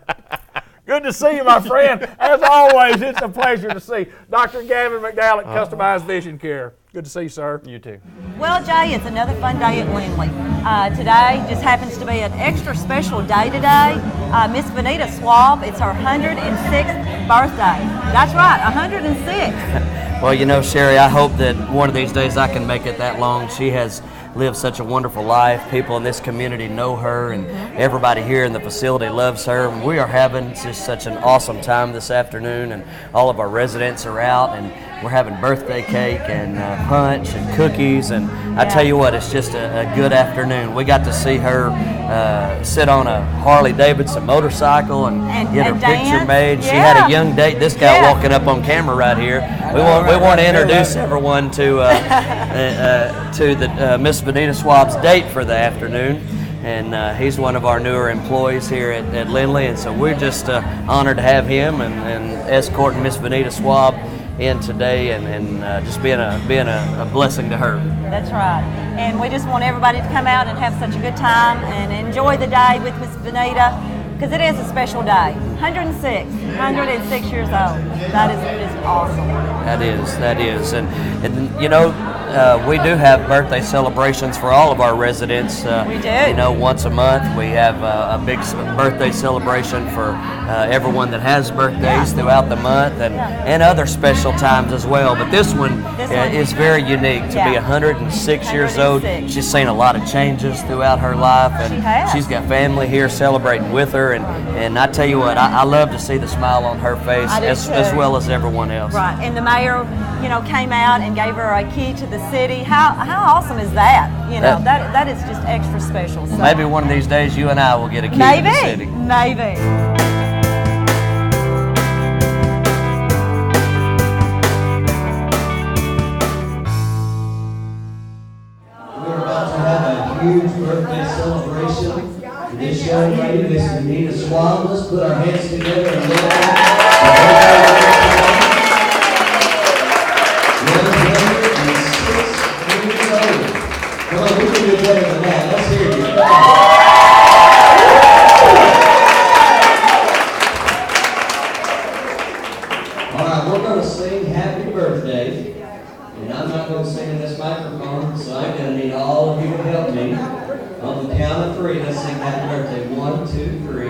S5: Good to see you, my friend. As always, it's a pleasure to see Dr. Gavin McDowell at Customized Vision Care. Good to see you, sir.
S9: You too.
S10: Well, Jay, it's another fun day at Lindley. Today just happens to be an extra special day today. Miss Vanita Swab, it's her 106th birthday. That's right, 106.
S11: Well, you know, Sherry, I hope that one of these days I can make it that long. She has lived such a wonderful life. People in this community know her, and everybody here in the facility loves her. We are having just such an awesome time this afternoon, and all of our residents are out, and we're having birthday cake and punch and cookies, and I tell you what, it's just a good afternoon. We got to see her sit on a Harley-Davidson motorcycle and get her picture made. She had a young date. This guy walking up on camera right here. We want to introduce everyone to the Miss Vanita Swab's date for the afternoon. And he's one of our newer employees here at Lindley, and so we're just honored to have him and escorting Miss Vanita Swab in today, and just being a blessing to her.
S10: That's right. And we just want everybody to come out and have such a good time and enjoy the day with Miss Vanita, because it is a special day. 106 years old. That is awesome.
S11: That is. And you know, we do have birthday celebrations for all of our residents.
S10: We do.
S11: You know, once a month we have a big birthday celebration for everyone that has birthdays throughout the month, and other special times as well. But this one is very unique to be 106 years old. She's seen a lot of changes throughout her life, and she's got family here celebrating with her. And I tell you what, I love to see the smile on her face as well as everyone else.
S10: Right, and the mayor, came out and gave her a key to the city. How awesome is that? That is just extra special. So.
S11: Maybe one of these days you and I will get a key to the city.
S10: Maybe.
S12: We're about to have a huge birthday celebration for this young lady, Miss Vanita Swab. Let's put our hands together and welcome. Come on, we can do better than that. Let's hear it. All right, we're going to sing Happy Birthday. And I'm not going to sing in this microphone, so I'm going to need all of you to help me. On the count of 3, let's sing Happy Birthday. 1, 2, 3.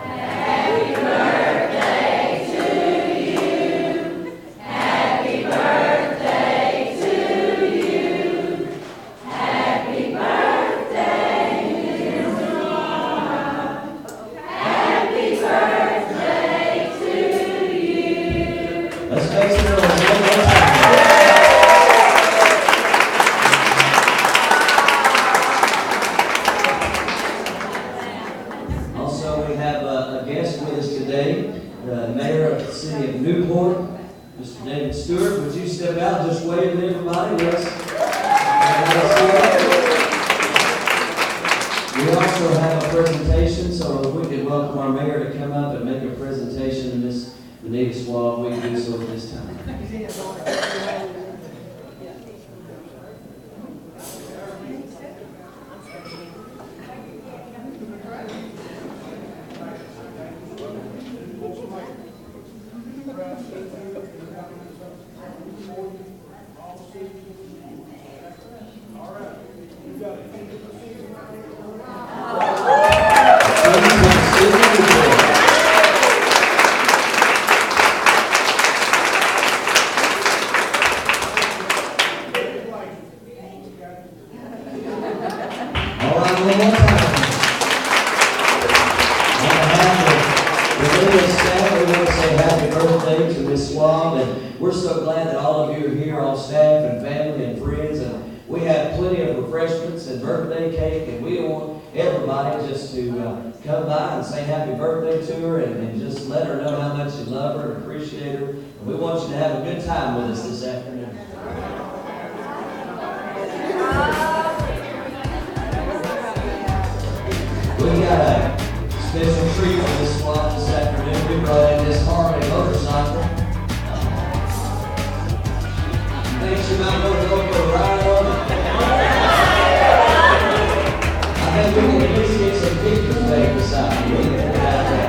S13: Happy birthday to you. Happy birthday to you. Happy birthday, dear
S12: step out, just wave at everybody. Yes. We also have a presentation, so if we could welcome our mayor to come up and make a presentation, and Ms. Benita Swab, we can do so at this time. We're so glad that all of you are here, all staff and family and friends, and we have plenty of refreshments and birthday cake, and we want everybody just to come by and say happy birthday to her and just let her know how much you love her and appreciate her. And we want you to have a good time with us this afternoon. We got a special treat for this squad this afternoon. We brought in this Harley motorcycle. Thanks, you might want to go for a ride on it. I think we can at least get some pictures made beside you. We can put it out there.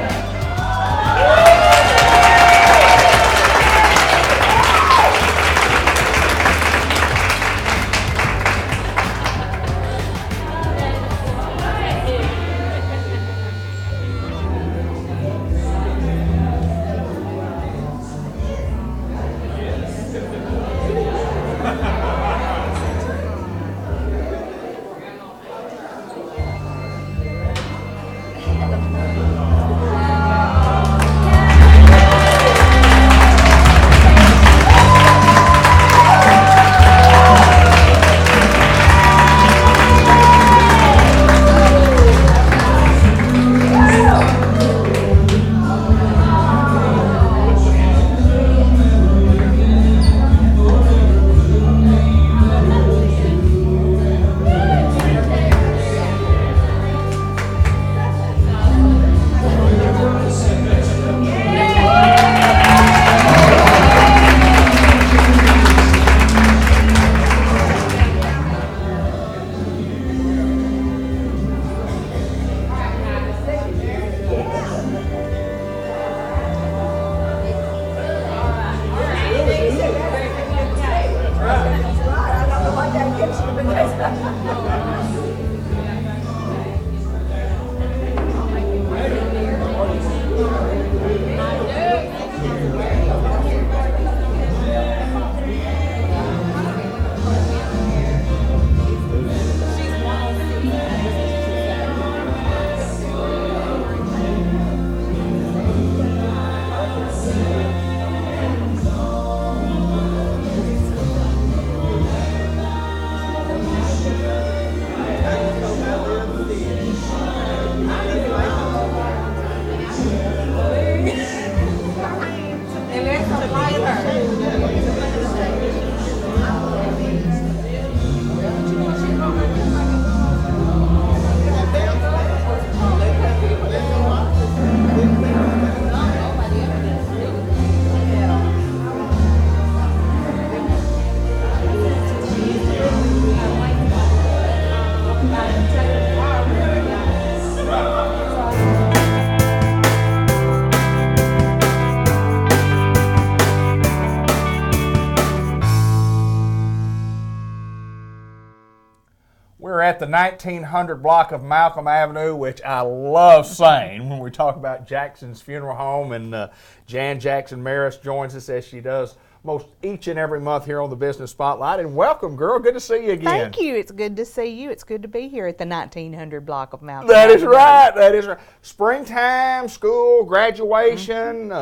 S5: We're at the 1900 block of Malcolm Avenue, which I love saying when we talk about Jackson's Funeral Home, and Jan Jackson Maris joins us as she does most each and every month here on the Business Spotlight. And welcome, girl. Good to see you again.
S14: Thank you. It's good to see you. It's good to be here at the 1900 block of Malcolm
S5: That is
S14: Avenue.
S5: right. That is right. Springtime, school, graduation.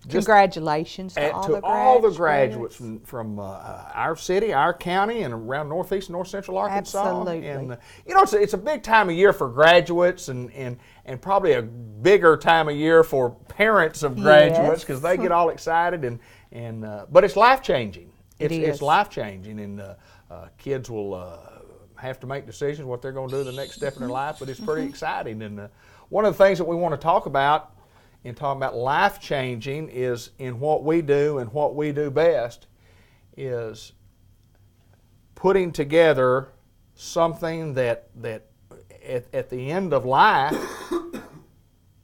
S14: Congratulations to
S5: all the graduates from our city, our county, and around northeast and north central Arkansas.
S14: Absolutely.
S5: And you know, it's a big time of year for graduates, and probably a bigger time of year for parents of graduates because they get all excited, and but it's life changing. It's life changing, and kids will have to make decisions what they're going to do the next step in their life. But it's pretty exciting, and one of the things that we want to talk about in talking about life changing is in what we do and what we do best is putting together something that at the end of life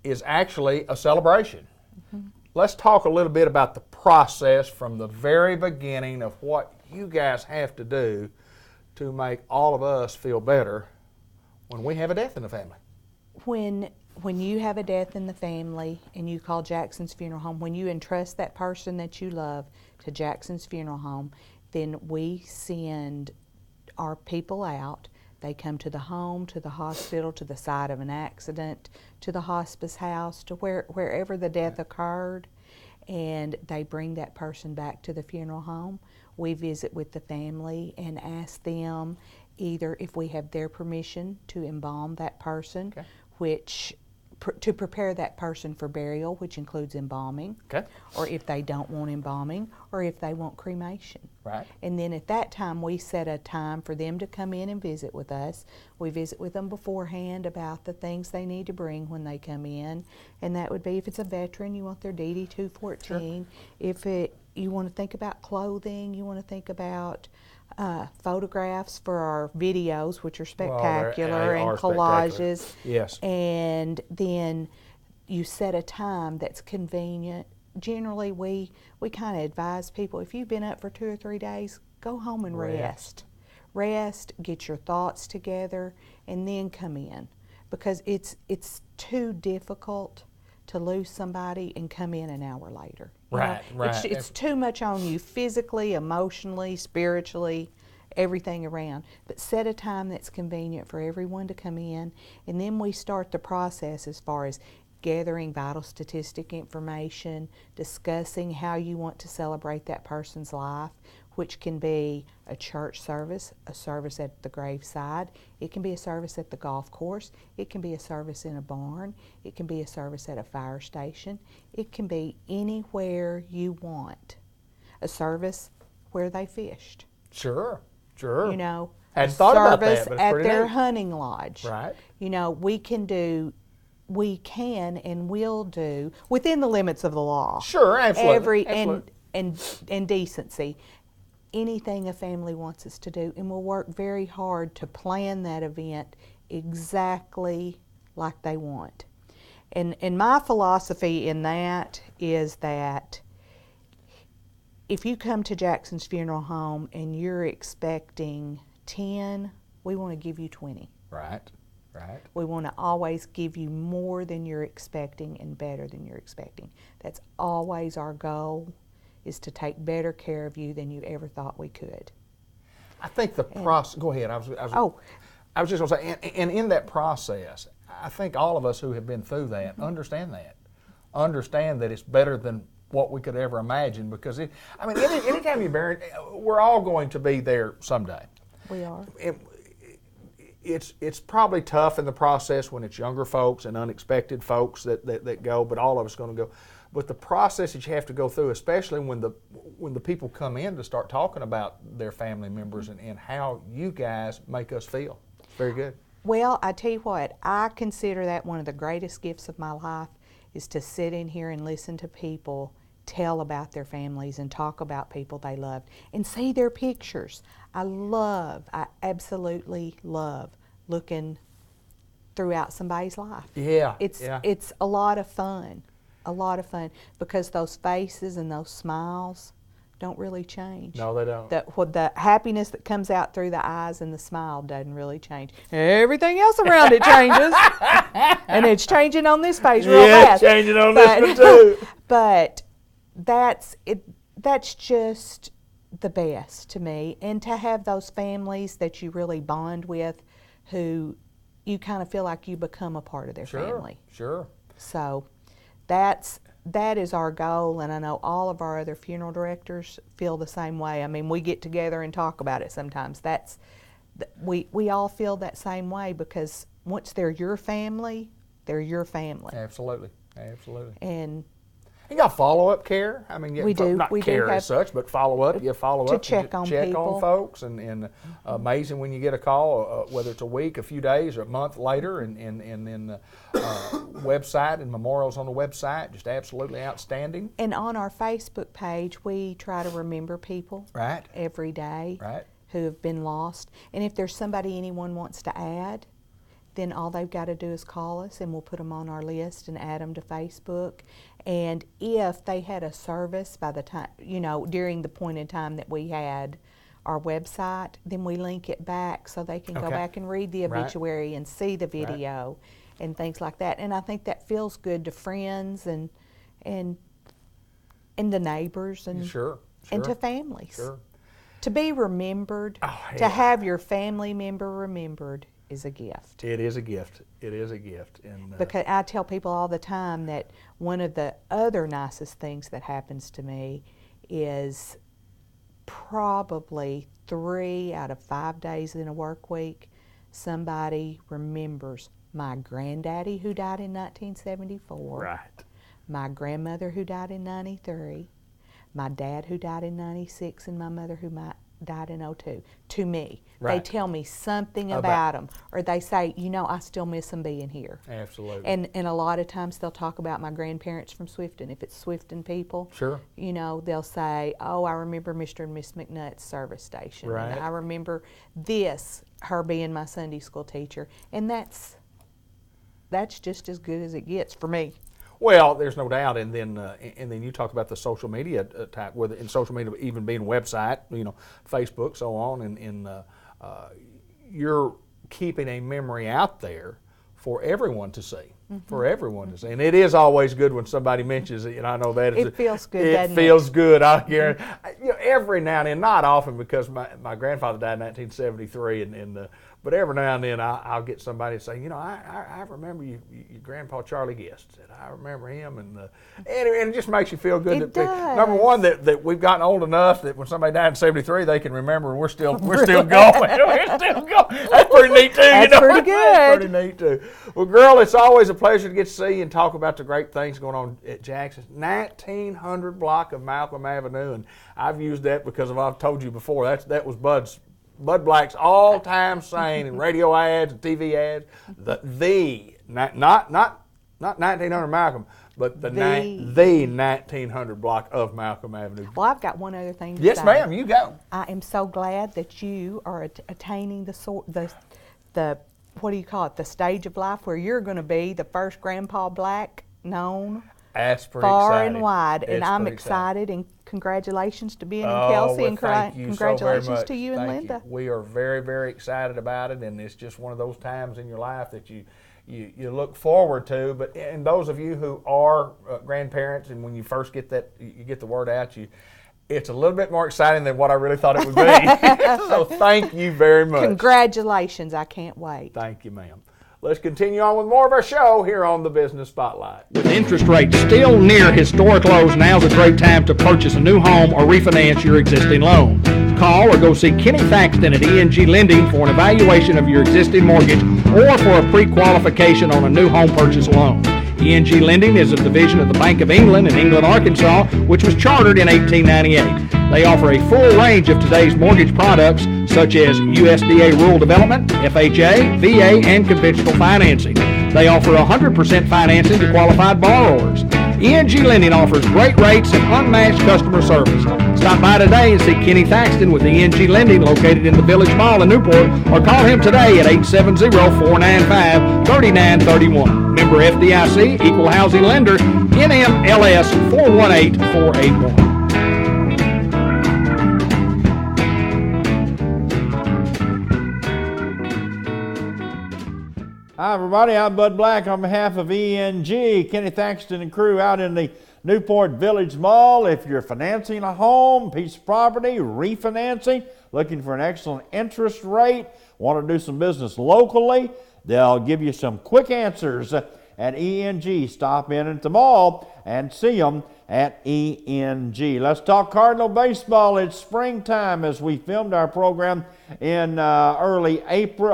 S5: is actually a celebration. Let's talk a little bit about the process from the very beginning of what you guys have to do to make all of us feel better when we have a death in the family.
S14: When you have a death in the family and you call Jackson's Funeral Home, when you entrust that person that you love to Jackson's Funeral Home, then we send our people out. They come to the home, to the hospital, to the site of an accident, to the hospice house, to wherever the death occurred, and they bring that person back to the funeral home. We visit with the family and ask them either if we have their permission to embalm that person, which to prepare that person for burial, which includes embalming, or if they don't want embalming, or if they want cremation.
S5: Right.
S14: And then at that time, we set a time for them to come in and visit with us. We visit with them beforehand about the things they need to bring when they come in, and that would be if it's a veteran, you want their DD 214. If you want to think about clothing, you want to think about photographs for our videos, which are spectacular, and collages.
S5: Yes.
S14: And then you set a time that's convenient. Generally, we kind of advise people, if you've been up for 2 or 3 days, go home and rest. Rest, get your thoughts together, and then come in. Because it's too difficult to lose somebody and come in an hour later.
S5: Right.
S14: It's too much on you physically, emotionally, spiritually, everything around. But set a time that's convenient for everyone to come in, and then we start the process as far as gathering vital statistic information, discussing how you want to celebrate that person's life, which can be a church service, a service at the graveside, it can be a service at the golf course, it can be a service in a barn, it can be a service at a fire station, it can be anywhere you want. A service where they fished.
S5: Sure.
S14: You know,
S5: Hadn't thought about that,
S14: service
S5: but it's
S14: at
S5: pretty
S14: their
S5: neat.
S14: hunting lodge.
S5: Right.
S14: You know, we can and will do within the limits of the law.
S5: Sure, absolutely.
S14: And decency. Anything a family wants us to do, and we'll work very hard to plan that event exactly like they want. And my philosophy in that is that if you come to Jackson's Funeral Home and you're expecting 10, we want to give you 20.
S5: Right.
S14: We want to always give you more than you're expecting and better than you're expecting. That's always our goal, is to take better care of you than you ever thought we could.
S5: I think the process, go ahead, I was just going to say, and in that process, I think all of us who have been through that understand that it's better than what we could ever imagine, because anytime you bury, we're all going to be there someday.
S14: We are.
S5: It's probably tough in the process when it's younger folks and unexpected folks that go, but all of us are going to go. But the process that you have to go through, especially when the people come in to start talking about their family members and how you guys make us feel. It's very good.
S14: Well, I tell you what, I consider that one of the greatest gifts of my life, is to sit in here and listen to people tell about their families and talk about people they loved and see their pictures. I absolutely love looking throughout somebody's life.
S5: Yeah.
S14: It's a lot of fun. Because those faces and those smiles don't really change.
S5: No, they don't.
S14: The happiness that comes out through the eyes and the smile doesn't really change. Everything else around it changes. And it's changing on this page real fast.
S5: Yeah, changing on this one too.
S14: But that's just the best to me. And to have those families that you really bond with, who you kind of feel like you become a part of their family.
S5: Sure.
S14: So that is our goal, and I know all of our other funeral directors feel the same way. I mean, we get together and talk about it sometimes. We all feel that same way, because once they're your family, they're your family.
S5: Absolutely.
S14: And
S5: You got follow-up care? I mean,
S14: We do.
S5: not
S14: We do
S5: care
S14: have
S5: as such, but follow-up. You follow
S14: to
S5: up
S14: check on people.
S5: folks, and amazing when you get a call, whether it's a week, a few days, or a month later, and then website and memorials on the website, just absolutely outstanding.
S14: And on our Facebook page, we try to remember people
S5: Right.
S14: every day
S5: Right.
S14: who have been lost. And if there's somebody anyone wants to add, then all they've got to do is call us and we'll put them on our list and add them to Facebook. And if they had a service by the time, during the point in time that we had our website, then we link it back so they can go
S5: Okay.
S14: back and read the
S5: Right.
S14: obituary and see the video and things like that. And I think that feels good to friends and the neighbors and and to families.
S5: Sure.
S14: To be remembered,
S5: yeah.
S14: to have your family member remembered is a gift.
S5: It is a gift. It is a gift. And
S14: Because I tell people all the time that one of the other nicest things that happens to me is probably 3 out of 5 days in a work week, somebody remembers my granddaddy who died in 1974,
S5: right.
S14: my grandmother who died in 93, my dad who died in 96, and my mother who died in 02. To me,
S5: Right.
S14: they tell me something about them, or they say, I still miss them being here.
S5: Absolutely.
S14: And a lot of times they'll talk about my grandparents from Swifton. If it's Swifton people,
S5: Sure.
S14: They'll say, oh, I remember Mr. and Miss McNutt's service station.
S5: Right.
S14: And I remember this, her being my Sunday school teacher. And that's just as good as it gets for me.
S5: Well, there's no doubt, and then you talk about the social media type, whether in social media even being a website, Facebook, so on, and you're keeping a memory out there for everyone to see, for everyone to see, and it is always good when somebody mentions it. I know that
S14: it feels good.
S5: It feels good. I guarantee. Every now and then, not often, because my grandfather died in 1973, but every now and then I'll get somebody to say, I remember your grandpa Charlie Guest. I remember him, and it just makes you feel good.
S14: It does.
S5: Number one, that we've gotten old enough that when somebody died in 73, they can remember we're still going. We're still going. That's pretty neat too.
S14: That's pretty good.
S5: That's pretty neat too. Well, girl, it's always a pleasure to get to see you and talk about the great things going on at Jackson's 1900 block of Malcolm Avenue, and I've used that because I've told you before that was Bud Black's all-time saying in radio ads and TV ads, not 1900 Malcolm, but the 1900 block of Malcolm Avenue.
S14: Well, I've got one other thing to say.
S5: Yes, ma'am, you go.
S14: I am so glad that you are attaining the what do you call it, the stage of life where you're going to be the first Grandpa Black known
S5: That's pretty
S14: far
S5: exciting.
S14: and wide.
S5: It's
S14: and I'm
S5: pretty
S14: excited, and congratulations to Ben and Kelsey, and
S5: thank you
S14: congratulations
S5: so very much.
S14: to you and
S5: Thank
S14: Linda.
S5: You. We are very, very excited about it, and it's just one of those times in your life that you look forward to. But and those of you who are grandparents, and when you first get you get the word out, it's a little bit more exciting than what I really thought it would be. So thank you very much.
S14: Congratulations. I can't wait.
S5: Thank you, ma'am. Let's continue on with more of our show here on the Business Spotlight.
S15: With interest rates still near historic lows, now's a great time to purchase a new home or refinance your existing loan. Call or go see Kenny Thaxton at ENG Lending for an evaluation of your existing mortgage or for a pre-qualification on a new home purchase loan. ENG Lending is a division of the Bank of England in England, Arkansas, which was chartered in 1898. They offer a full range of today's mortgage products, such as USDA Rural Development, FHA, VA, and conventional financing. They offer 100% financing to qualified borrowers. ENG Lending offers great rates and unmatched customer service. Stop by today and see Kenny Thaxton with ENG Lending located in the Village Mall in Newport, or call him today at 870-495-3931. Member FDIC, Equal Housing Lender, NMLS 418481.
S16: Hi, everybody. I'm Bud Black on behalf of ENG, Kenny Thaxton and crew out in the Newport Village Mall. If you're financing a home, piece of property, refinancing, looking for an excellent interest rate, want to do some business locally, they'll give you some quick answers at ENG. Stop in at the mall and see them at ENG. Let's talk Cardinal baseball. It's springtime as we filmed our program in late April,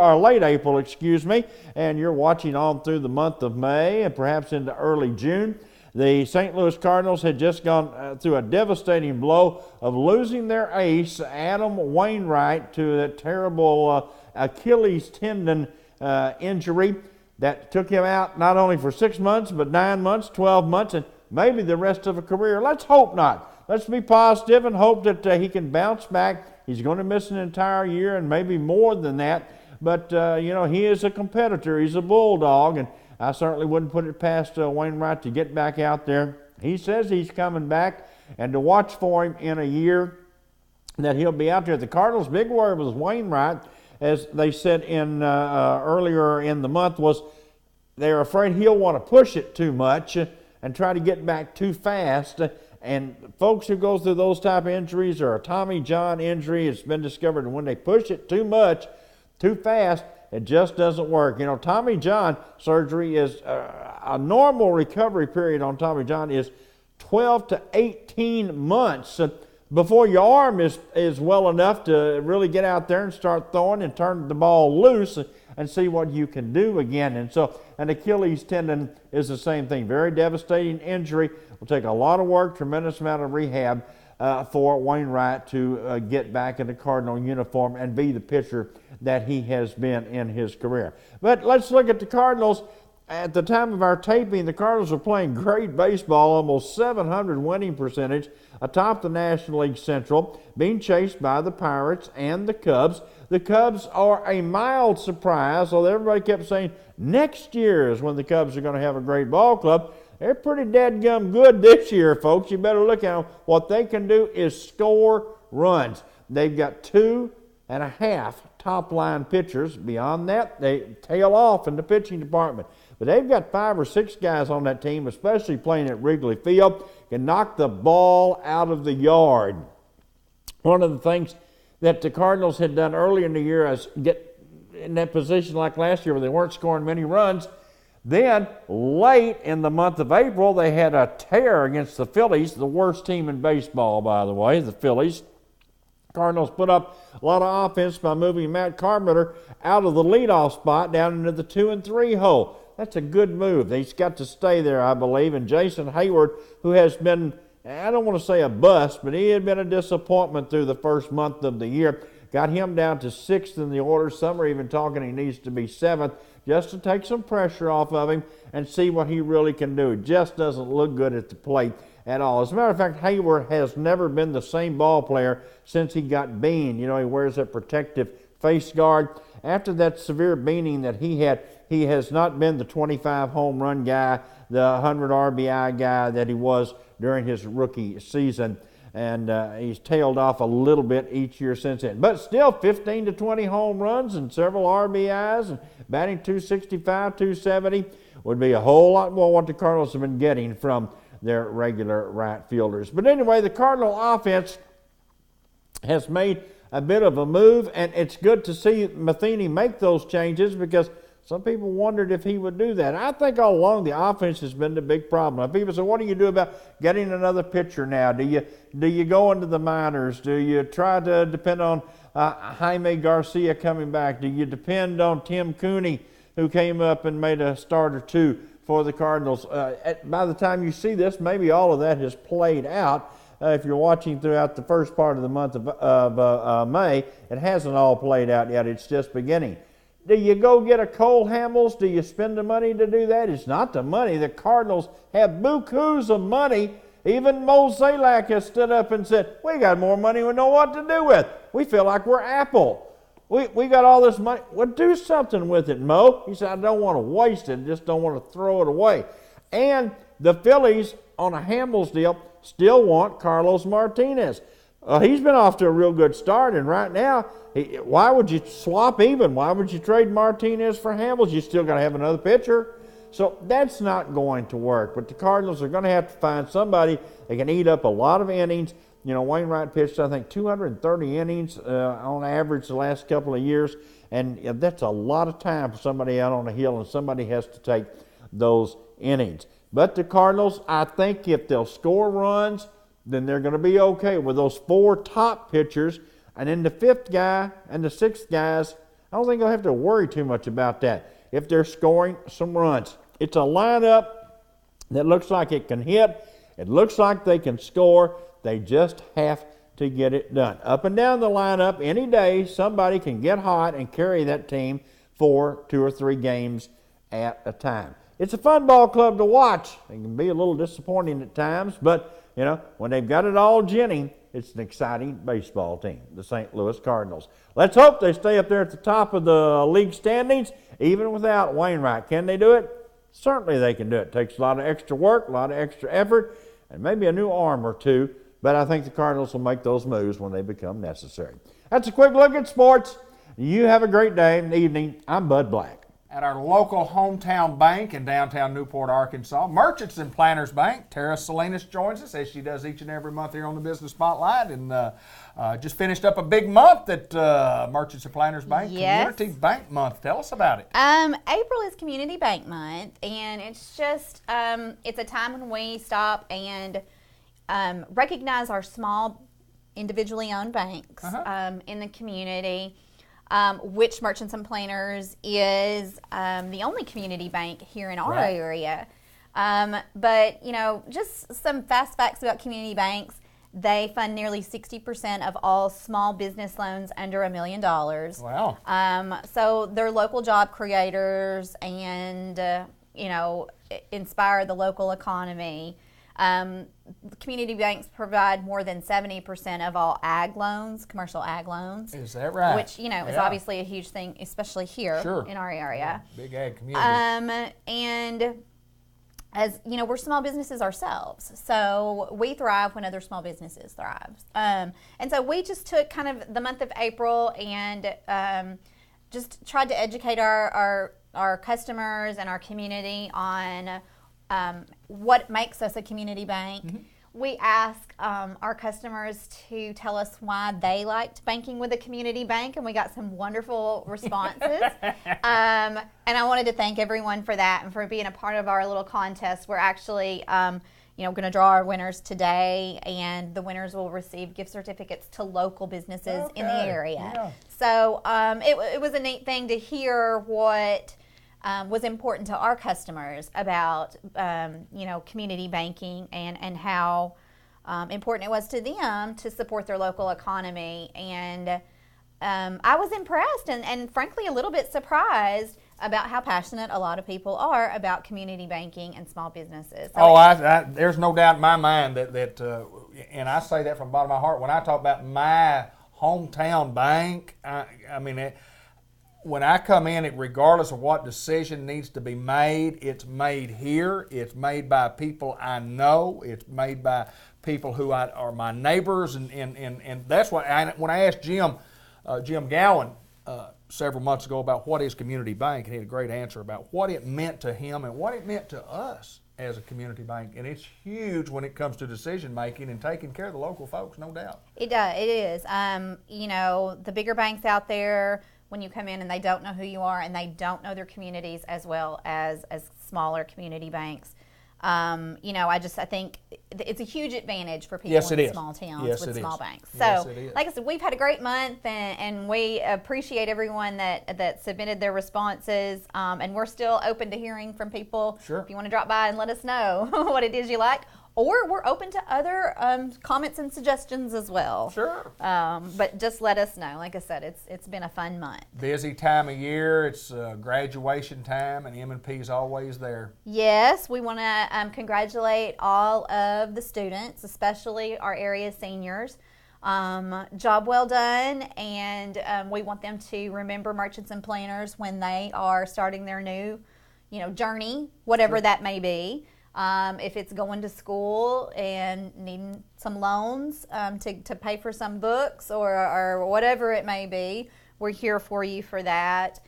S16: and you're watching on through the month of May and perhaps into early June. The St. Louis Cardinals had just gone through a devastating blow of losing their ace, Adam Wainwright, to that terrible Achilles tendon injury that took him out not only for 6 months, but 9 months, 12 months, and maybe the rest of a career. Let's hope not. Let's be positive and hope that he can bounce back. He's going to miss an entire year and maybe more than that. But, he is a competitor. He's a bulldog, and I certainly wouldn't put it past Wainwright to get back out there. He says he's coming back, and to watch for him in a year that he'll be out there. The Cardinals' big worry was Wainwright, as they said earlier in the month, was they're afraid he'll want to push it too much and try to get back too fast. And folks who go through those type of injuries, or a Tommy John injury, it's been discovered, and when they push it too much, too fast, it just doesn't work. Tommy John surgery is a normal recovery period on Tommy John is 12 to 18 months before your arm is well enough to really get out there and start throwing and turn the ball loose and see what you can do again. And so an Achilles tendon is the same thing. Very devastating injury. Will take a lot of work, tremendous amount of rehab for Wainwright to get back in the Cardinal uniform and be the pitcher that he has been in his career. But let's look at the Cardinals. At the time of our taping, the Cardinals are playing great baseball, almost 700 winning percentage, atop the National League Central, being chased by the Pirates and the Cubs. The Cubs are a mild surprise, although everybody kept saying next year is when the Cubs are going to have a great ball club. They're pretty dadgum good this year, folks. You better look at them. What they can do is score runs. They've got 2.5 top-line pitchers. Beyond that, they tail off in the pitching department. But they've got 5 or 6 guys on that team, especially playing at Wrigley Field, can knock the ball out of the yard. One of the things that the Cardinals had done earlier in the year is get in that position like last year where they weren't scoring many runs. Then, late in the month of April, they had a tear against the Phillies, the worst team in baseball, by the way, the Phillies. Cardinals put up a lot of offense by moving Matt Carpenter out of the leadoff spot down into the 2 and 3 hole. That's a good move. He's got to stay there, I believe. And Jason Hayward, who has been, I don't want to say a bust, but he had been a disappointment through the first month of the year. Got him down to 6th in the order. Some are even talking he needs to be 7th just to take some pressure off of him and see what he really can do. It just doesn't look good at the plate at all. As a matter of fact, Hayward has never been the same ball player since he got beaned. He wears that protective face guard. After that severe beaning that he had, he has not been the 25 home run guy, the 100 RBI guy that he was during his rookie season. And he's tailed off a little bit each year since then. But still 15 to 20 home runs and several RBIs and batting 265, 270 would be a whole lot more what the Cardinals have been getting from their regular right fielders. But anyway, the Cardinal offense has made a bit of a move, and it's good to see Matheny make those changes because some people wondered if he would do that. I think all along the offense has been the big problem. Now, people say, what do you do about getting another pitcher now? Do you go into the minors? Do you try to depend on Jaime Garcia coming back? Do you depend on Tim Cooney, who came up and made a start or two for the Cardinals? By the time you see this, maybe all of that has played out. If you're watching throughout the first part of the month of May, it hasn't all played out yet. It's just beginning. Do you go get a Cole Hamels? Do you spend the money to do that? It's not the money. The Cardinals have bukus of money. Even Mo Zalak has stood up and said, we got more money we know what to do with. We feel like we're Apple. We got all this money. Well, do something with it, Mo. He said, I don't want to waste it. I just don't want to throw it away. And the Phillies, on a Hamels deal, still want Carlos Martinez. He's been off to a real good start, and right now, why would you swap even? Why would you trade Martinez for Hamels? You still got to have another pitcher. So that's not going to work. But the Cardinals are going to have to find somebody that can eat up a lot of innings. Wainwright pitched, I think, 230 innings on average the last couple of years, and that's a lot of time for somebody out on the hill, and somebody has to take those innings. But the Cardinals, I think if they'll score runs, then they're going to be okay with those 4 top pitchers. And then the 5th guy and the 6th guys, I don't think they'll have to worry too much about that if they're scoring some runs. It's a lineup that looks like it can hit. It looks like they can score. They just have to get it done. Up and down the lineup, any day, somebody can get hot and carry that team for 2 or 3 games at a time. It's a fun ball club to watch. It can be a little disappointing at times, but when they've got it all ginning, it's an exciting baseball team, the St. Louis Cardinals. Let's hope they stay up there at the top of the league standings, even without Wainwright. Can they do it? Certainly they can do it. It takes a lot of extra work, a lot of extra effort, and maybe a new arm or two, but I think the Cardinals will make those moves when they become necessary. That's a quick look at sports. You have a great day and evening. I'm Bud Black.
S5: At our local hometown bank in downtown Newport, Arkansas, Merchants and Planners Bank, Tara Salinas joins us as she does each and every month here on the Business Spotlight, and just finished up a big month at Merchants and Planners Bank,
S17: Yes.
S5: Community Bank Month. Tell us about it.
S17: April is Community Bank Month, and it's just it's a time when we stop and recognize our small, individually owned banks in the community. Which Merchants and Planners is the only community bank here in our area. But, just some fast facts about community banks. They fund nearly 60% of all small business loans under $1 million.
S5: Wow.
S17: So they're local job creators and, inspire the local economy. Community banks provide more than 70% of all ag loans, commercial ag loans.
S5: Is that right?
S17: Which, is obviously a huge thing, especially here in our area.
S5: Big ag community.
S17: And as we're small businesses ourselves, so we thrive when other small businesses thrive. And so we just took kind of the month of April and just tried to educate our customers and our community on what makes us a community bank.
S5: Mm-hmm.
S17: We ask our customers to tell us why they liked banking with a community bank, and we got some wonderful responses. And I wanted to thank everyone for that and for being a part of our little contest. We're actually going to draw our winners today, and the winners will receive gift certificates to local businesses in the area.
S5: Yeah.
S17: So it was a neat thing to hear what was important to our customers about, community banking and how important it was to them to support their local economy. And I was impressed and frankly a little bit surprised about how passionate a lot of people are about community banking and small businesses. So
S5: There's no doubt in my mind that and I say that from the bottom of my heart, when I talk about my hometown bank, when I come in, regardless of what decision needs to be made, it's made here. It's made by people I know. It's made by people who are my neighbors, and that's what. When I asked Jim Gowan several months ago about what is community bank, and he had a great answer about what it meant to him and what it meant to us as a community bank, and it's huge when it comes to decision making and taking care of the local folks, no doubt.
S17: It does. It is. The bigger banks out there, when you come in and they don't know who you are and they don't know their communities as well as smaller community banks. I think it's a huge advantage for people in small towns with small banks. So, like I said, we've had a great month, and we appreciate everyone that submitted their responses. And we're still open to hearing from people.
S5: Sure.
S17: If you want to drop by and let us know what it is you like. Or we're open to other comments and suggestions as well.
S5: Sure.
S17: But just let us know. Like I said, it's been a fun month.
S5: Busy time of year. It's graduation time, and M&P is always there.
S17: Yes, we want to congratulate all of the students, especially our area seniors. Job well done, and we want them to remember Merchants and Planners when they are starting their new, journey, whatever that may be. If it's going to school and needing some loans to pay for some books or whatever it may be, we're here for you for that.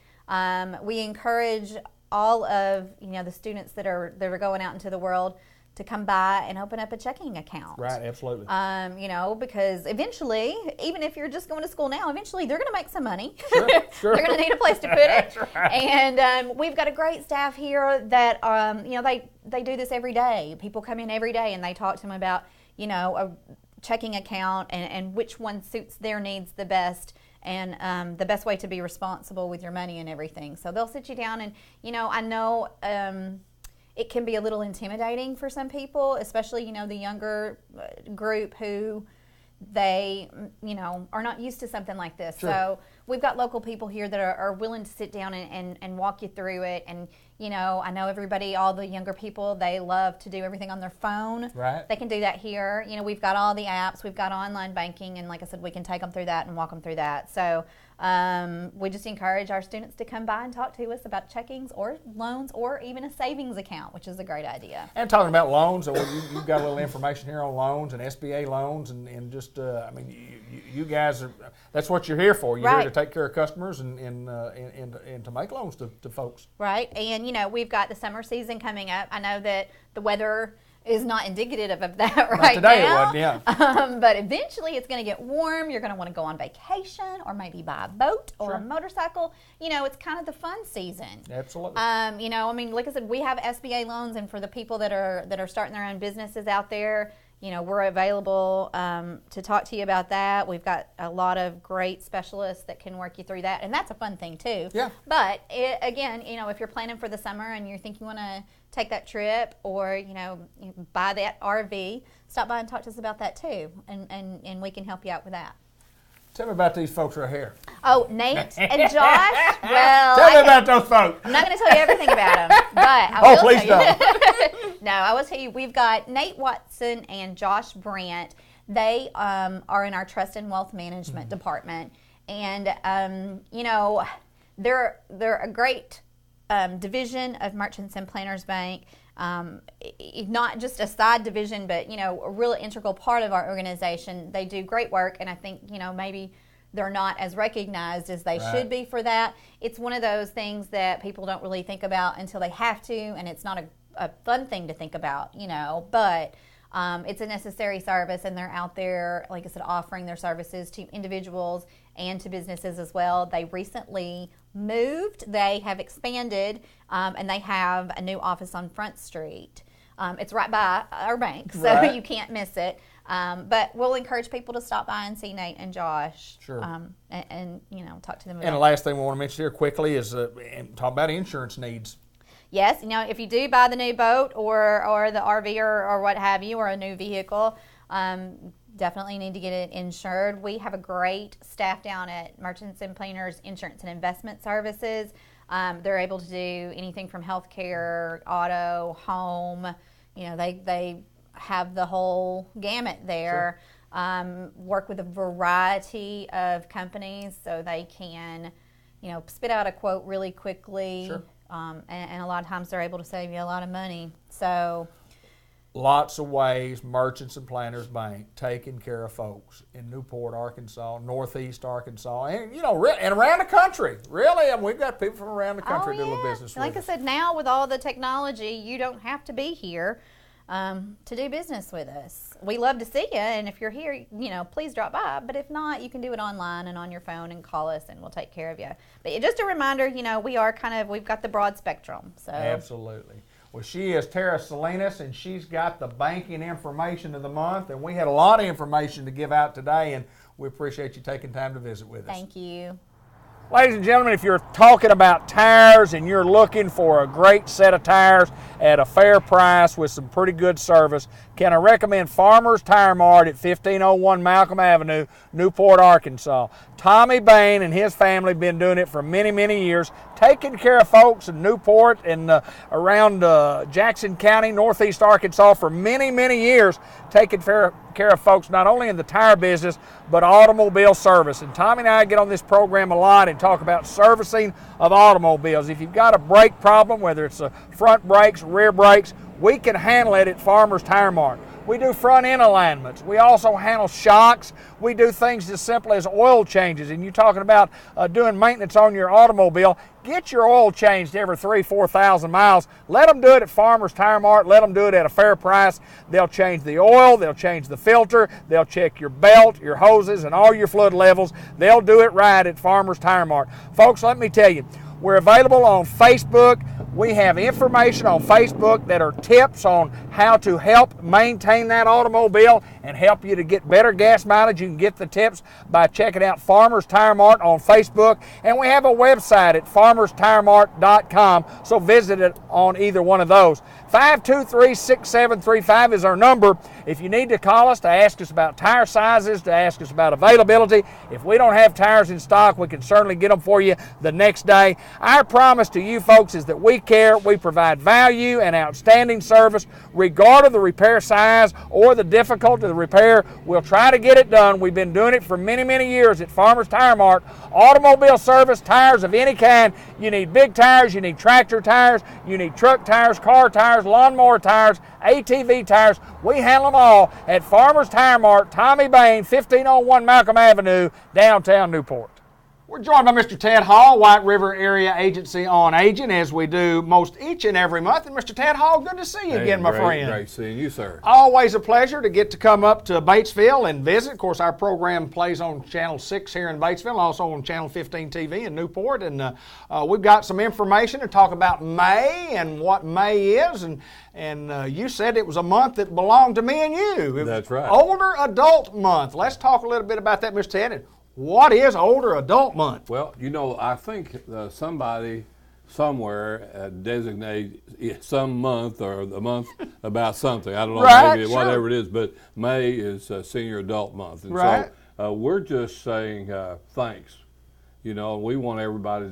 S17: We encourage all of the students that are going out into the world to come by and open up a checking account.
S5: Right, absolutely.
S17: Because eventually, even if you're just going to school now, eventually they're going to make some money.
S5: Sure.
S17: They're going to need a place to put it. That's right. And we've got a great staff here that, they do this every day. People come in every day and they talk to them about, a checking account and which one suits their needs the best and the best way to be responsible with your money and everything. So they'll sit you down and, I know it can be a little intimidating for some people, especially, you know, the younger group who they, you know, are not used to something like this.
S5: Sure.
S17: So we've got local people here that are willing to sit down and walk you through it. And, you know, I know everybody, all the younger people, they love to do everything on their phone.
S5: Right.
S17: They can do that here. You know, we've got all the apps, we've got online banking, and like I said, we can take them through that and walk them through that. So we just encourage our students to come by and talk to us about checkings or loans or even a savings account, which is a great idea.
S5: And talking about loans, you've got a little information here on loans and SBA loans, and just, I mean, you guys are, that's what you're here for. You're
S17: Right.
S5: here to take care of customers and to make loans to folks.
S17: Right. And, you know, we've got the summer season coming up. I know that the weather is not indicative of that right
S5: today
S17: now.
S5: it wasn't, yeah.
S17: But eventually it's going to get warm. You're going to want to go on vacation or maybe buy a boat or a motorcycle. You know, it's kind of the fun season.
S5: Absolutely.
S17: You know, I mean, like I said, we have SBA loans, and for the people that are starting their own businesses out there, you know, we're available to talk to you about that. We've got a lot of great specialists that can work you through that, and that's a fun thing too.
S5: Yeah.
S17: But again, you know, if you're planning for the summer and you think you want to take that trip or, you know, buy that RV, stop by and talk to us about that too, and we can help you out with that.
S5: Tell me about these folks right here.
S17: Oh, Nate and Josh. Well,
S5: tell me about those folks.
S17: I'm not going to tell you everything about them, but I will
S5: please
S17: tell you.
S5: don't.
S17: No, I will tell you. We've got Nate Watson and Josh Brandt. They are in our Trust and Wealth Management department, and you know, they're a great division of Merchants and Planners Bank. Not just a side division, but, you know, a real integral part of our organization. They do great work, and I think, you know, maybe they're not as recognized as they should be for that. It's one of those things that people don't really think about until they have to, and it's not a fun thing to think about, you know, but it's a necessary service, and they're out there, like I said, offering their services to individuals and to businesses as well. They recently moved. They have expanded, and they have a new office on Front Street. It's right by our bank, so you can't miss it. But we'll encourage people to stop by and see Nate and Josh.
S5: Sure.
S17: And you know, talk to them about
S5: And the last thing we want to mention here quickly is talk about insurance needs.
S17: Yes, you know, if you do buy the new boat or the RV or what have you, or a new vehicle, definitely need to get it insured. We have a great staff down at Merchants and Planners Insurance and Investment Services. They're able to do anything from healthcare, auto, home. You know, they have the whole gamut there. Sure. Work with a variety of companies so they can, you know, spit out a quote really quickly.
S5: Sure.
S17: And a lot of times they're able to save you a lot of money. So
S5: lots of ways Merchants and Planners Bank taking care of folks in Newport, Arkansas, Northeast Arkansas, and, you know, and around the country. Really, I mean, we've got people from around the country doing business with us.
S17: Like I said, now with all the technology, you don't have to be here to do business with us. We love to see you, and if you're here, you know, please drop by. But if not, you can do it online and on your phone and call us, and we'll take care of you. But just a reminder, you know, we've got the broad spectrum. So
S5: absolutely. Well, she is Tara Salinas, and she's got the banking information of the month, and we had a lot of information to give out today, and we appreciate you taking time to visit with us.
S17: Thank you.
S5: Ladies and gentlemen, if you're talking about tires and you're looking for a great set of tires at a fair price with some pretty good service, can I recommend Farmers Tire Mart at 1501 Malcolm Avenue, Newport, Arkansas. Tommy Bain and his family have been doing it for many, many years, taking care of folks in Newport and around Jackson County, Northeast Arkansas for many, many years, taking care of folks not only in the tire business, but automobile service. And Tommy and I get on this program a lot and talk about servicing of automobiles. If you've got a brake problem, whether it's front brakes, rear brakes, we can handle it at Farmers Tire Mart. We do front end alignments. We also handle shocks. We do things as simple as oil changes. And you're talking about doing maintenance on your automobile. Get your oil changed every 3,000-4,000 miles. Let them do it at Farmers Tire Mart. Let them do it at a fair price. They'll change the oil. They'll change the filter. They'll check your belt, your hoses, and all your fluid levels. They'll do it right at Farmers Tire Mart. Folks, let me tell you, we're available on Facebook. We have information on Facebook that are tips on how to help maintain that automobile and help you to get better gas mileage. You can get the tips by checking out Farmers Tire Mart on Facebook. And we have a website at farmerstiremart.com, so visit it on either one of those. 523-6735 is our number. If you need to call us to ask us about tire sizes, to ask us about availability, if we don't have tires in stock, we can certainly get them for you the next day. Our promise to you folks is that we care, we provide value and outstanding service, regardless of the repair size or the difficulty of the repair. We'll try to get it done. We've been doing it for many, many years at Farmers Tire Mart. Automobile service, tires of any kind. You need big tires, you need tractor tires, you need truck tires, car tires, lawnmower tires, ATV tires. We handle them all at Farmers Tire Mart, Tommy Bain, 1501 Malcolm Avenue, downtown Newport. We're joined by Mr. Ted Hall, White River Area Agency on Aging, as we do most each and every month. And Mr. Ted Hall, good to see you again, my friend.
S18: Great seeing you, sir.
S5: Always a pleasure to get to come up to Batesville and visit. Of course, our program plays on Channel 6 here in Batesville, also on Channel 15 TV in Newport. And we've got some information to talk about May and what May is. And you said it was a month that belonged to me and you.
S18: That's right.
S5: Older Adult Month. Let's talk a little bit about that, Mr. Ted. What is Older Adult Month?
S18: Well, you know, I think somebody somewhere designate some month or the month about something. I don't know,
S5: right,
S18: maybe whatever it is, but May is Senior Adult Month. And
S5: right.
S18: So we're just saying thanks. You know, we want everybody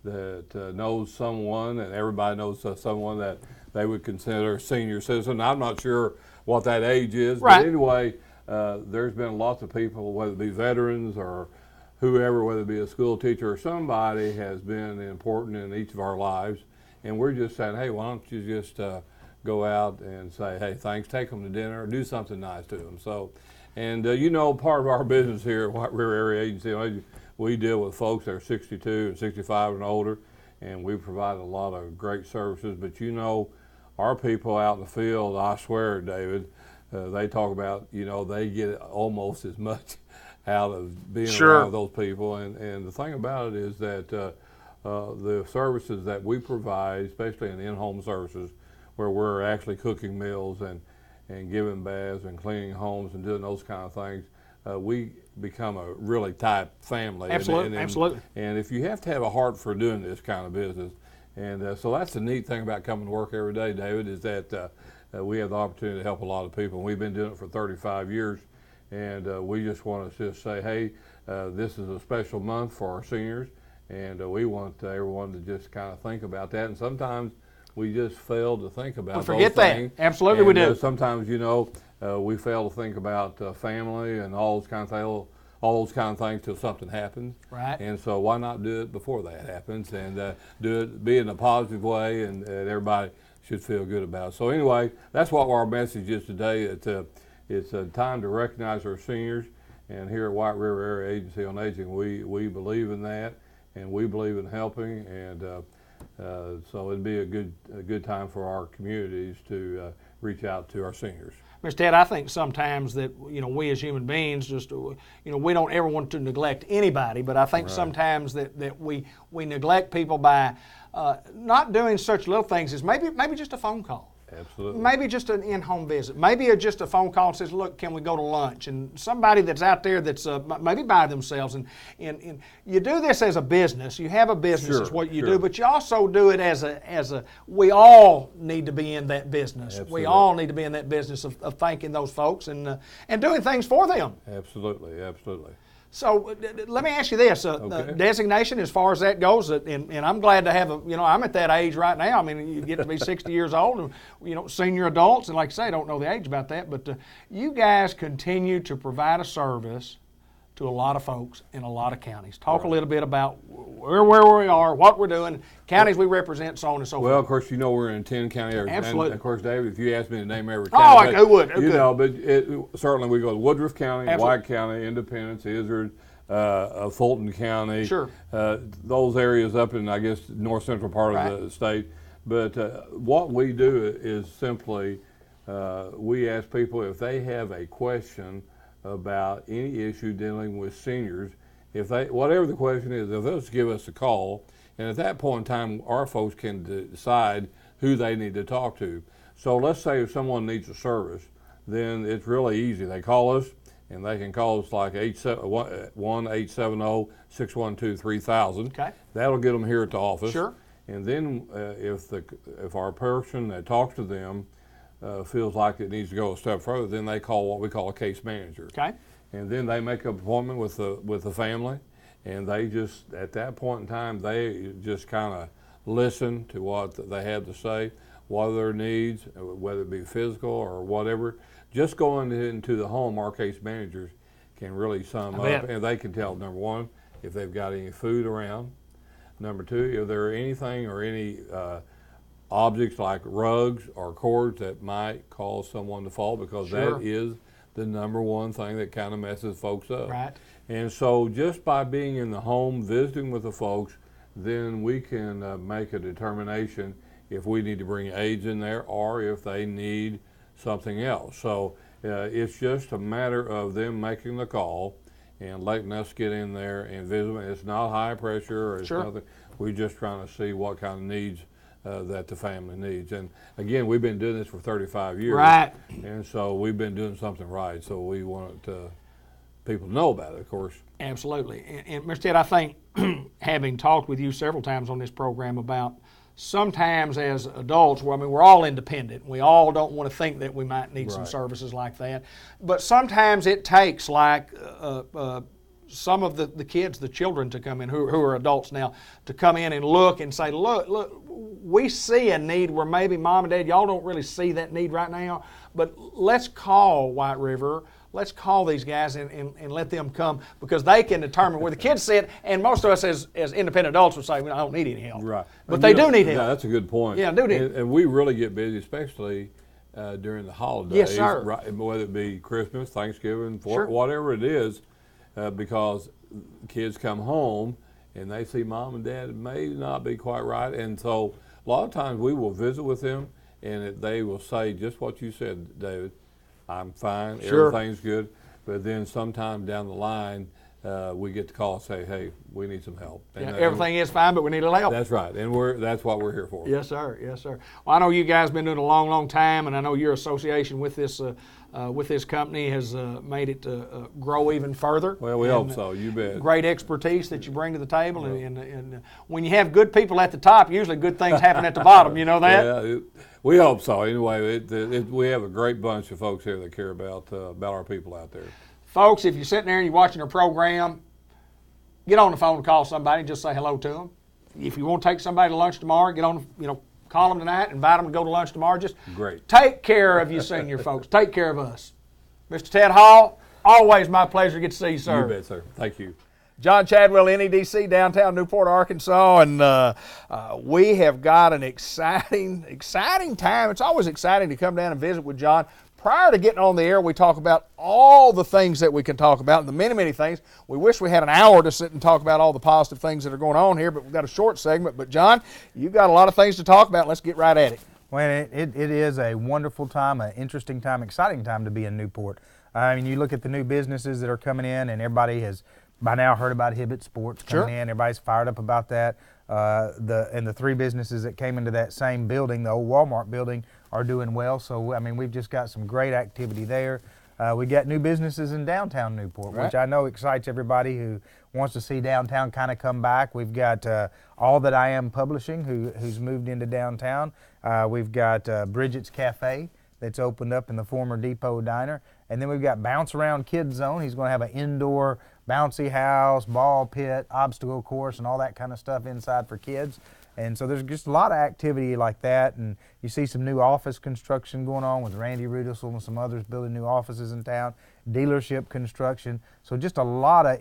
S18: that knows someone, and everybody knows someone that they would consider a senior citizen. I'm not sure what that age is,
S5: right.
S18: But anyway, there's been lots of people, whether it be veterans or whoever, whether it be a school teacher or somebody, has been important in each of our lives. And we're just saying, hey, why don't you just go out and say, hey, thanks, take them to dinner, do something nice to them. So, and you know, part of our business here at White River Area Agency, we deal with folks that are 62 and 65 and older, and we provide a lot of great services. But you know, our people out in the field, I swear, David, they talk about, you know, they get almost as much out of being around those people. And the thing about it is that the services that we provide, especially in in-home services, where we're actually cooking meals and giving baths and cleaning homes and doing those kind of things, we become a really tight family.
S5: Absolutely, absolutely.
S18: And if you have to have a heart for doing this kind of business, and so that's the neat thing about coming to work every day, David, is that we have the opportunity to help a lot of people. We've been doing it for 35 years, and we just want to just say, hey, this is a special month for our seniors, and we want everyone to just kind of think about that. And sometimes we just fail to think about those
S5: forget
S18: things.
S5: that. Absolutely, we do.
S18: Sometimes, you know, we fail to think about family and all those kind of things till something happens.
S5: Right.
S18: And so why not do it before that happens, and do it, be in a positive way, and everybody should feel good about it. So anyway, that's what our message is today. It's a time to recognize our seniors, and here at White River Area Agency on Aging, we believe in that, and we believe in helping, and so it'd be a good time for our communities to reach out to our seniors.
S5: Mr. Ted, I think sometimes that, you know, we as human beings just, you know, we don't ever want to neglect anybody, but I think sometimes that we neglect people by not doing such little things as maybe just a phone call.
S18: Absolutely.
S5: Maybe just an in-home visit. Maybe just a phone call that says, look, can we go to lunch? And somebody that's out there that's maybe by themselves. And you do this as a business. You have a business is what you do, but you also do it as a we all need to be in that business.
S18: Absolutely.
S5: We all need to be in that business of thanking those folks and doing things for them.
S18: Absolutely, absolutely.
S5: So let me ask you this, designation as far as that goes, and I'm glad to have I'm at that age right now. I mean, you get to be 60 years old, and, you know, senior adults, and like I say, I don't know the age about that, but you guys continue to provide a service to a lot of folks in a lot of counties. Talk a little bit about where we are, what we're doing, counties we represent, so on and so forth.
S18: Well, of course, you know we're in 10 county areas.
S5: Absolutely.
S18: And of course, David, if you asked me to name every county.
S5: Who would?
S18: You know, but certainly we go to Woodruff County, White County, Independence, Izard, Fulton County.
S5: Sure.
S18: Those areas up in, I guess, north central part of the state. But what we do is simply we ask people if they have a question about any issue dealing with seniors, if they, whatever the question is, if they'll just give us a call, And at that point in time, our folks can decide who they need to talk to. So let's say if someone needs a service, then it's really easy. They call us, and they can call us like 1-870-612-3000.
S5: Okay.
S18: That'll get them here at the office.
S5: Sure.
S18: And then if our person that talks to them feels like it needs to go a step further, then they call what we call a case manager.
S5: Okay.
S18: And then they make an appointment with the family, and they just, at that point in time, they just kind of listen to what they have to say, what are their needs, whether it be physical or whatever. Just going into the home, our case managers can really sum up, and they can tell, number one, if they've got any food around. Number two, if there are anything or any objects like rugs or cords that might cause someone to fall, because
S5: Sure.
S18: that is the number one thing that kind of messes folks up.
S5: Right.
S18: And so just by being in the home, visiting with the folks, then we can make a determination if we need to bring aides in there or if they need something else. So it's just a matter of them making the call and letting us get in there and visit. It's not high pressure or it's
S5: Sure.
S18: nothing. We're just trying to see what kind of needs that the family needs. And again, we've been doing this for 35 years.
S5: Right.
S18: And so we've been doing something right. So we want people to know about it, of course.
S5: Absolutely. And Mr. Ted, I think having talked with you several times on this program about sometimes as adults, well, I mean, we're all independent. We all don't want to think that we might need some
S18: Right.
S5: services like that. But sometimes it takes like some of the kids, the children to come in who are adults now, to come in and look and say, look, we see a need where maybe mom and dad, y'all don't really see that need right now, but let's call White River. Let's call these guys and let them come, because they can determine where the kids sit. And most of us as independent adults would say, I don't need any help.
S18: Right.
S5: But they do need help.
S18: Yeah, that's a good point.
S5: Yeah, do need.
S18: And we really get busy, especially during the holidays.
S5: Yes, sir.
S18: Right, whether it be Christmas, Thanksgiving,
S5: Sure.
S18: whatever it is, because kids come home and they see mom and dad may not be quite right. And so a lot of times we will visit with them and they will say just what you said, David. I'm fine,
S5: Sure.
S18: everything's good. But then sometime down the line, we get the call and say, hey, we need some help. And
S5: Yeah, everything is fine, but we need a little help.
S18: That's right, and that's what we're here for.
S5: Yes, sir. Yes, sir. Well, I know you guys have been doing it a long, long time, and I know your association with this company has made it grow even further.
S18: Well, we hope so. You bet.
S5: Great expertise that you bring to the table, and when you have good people at the top, usually good things happen at the bottom. You know that?
S18: Yeah, we hope so. Anyway, we have a great bunch of folks here that care about our people out there.
S5: Folks, if you're sitting there and you're watching our program, get on the phone and call somebody and just say hello to them. If you want to take somebody to lunch tomorrow, get on, call them tonight, invite them to go to lunch tomorrow. Just
S18: Great.
S5: Take care of you senior folks. Take care of us. Mr. Ted Hall, always my pleasure to get to see you, sir.
S18: You bet, sir. Thank you.
S5: John Chadwell, NEDC, downtown Newport, Arkansas, and we have got an exciting time. It's always exciting to come down and visit with John. Prior to getting on the air, we talk about all the things that we can talk about, the many, many things. We wish we had an hour to sit and talk about all the positive things that are going on here, but we've got a short segment. But John, you've got a lot of things to talk about. Let's get right at it.
S19: Well, it is a wonderful time, an interesting time, exciting time to be in Newport. I mean, you look at the new businesses that are coming in, and everybody has by now heard about Hibbett Sports coming in. Everybody's fired up about that. The three businesses that came into that same building, the old Walmart building, are doing well. So, I mean, we've just got some great activity there. We got new businesses in downtown Newport, which I know excites everybody who wants to see downtown kind of come back. We've got All That I Am Publishing, who's moved into downtown. We've got Bridget's Cafe that's opened up in the former Depot Diner. And then we've got Bounce Around Kids Zone. He's going to have an indoor bouncy house, ball pit, obstacle course, and all that kind of stuff inside for kids. And so there's just a lot of activity like that. And you see some new office construction going on with Randy Rudisell and some others building new offices in town, dealership construction. So just a lot of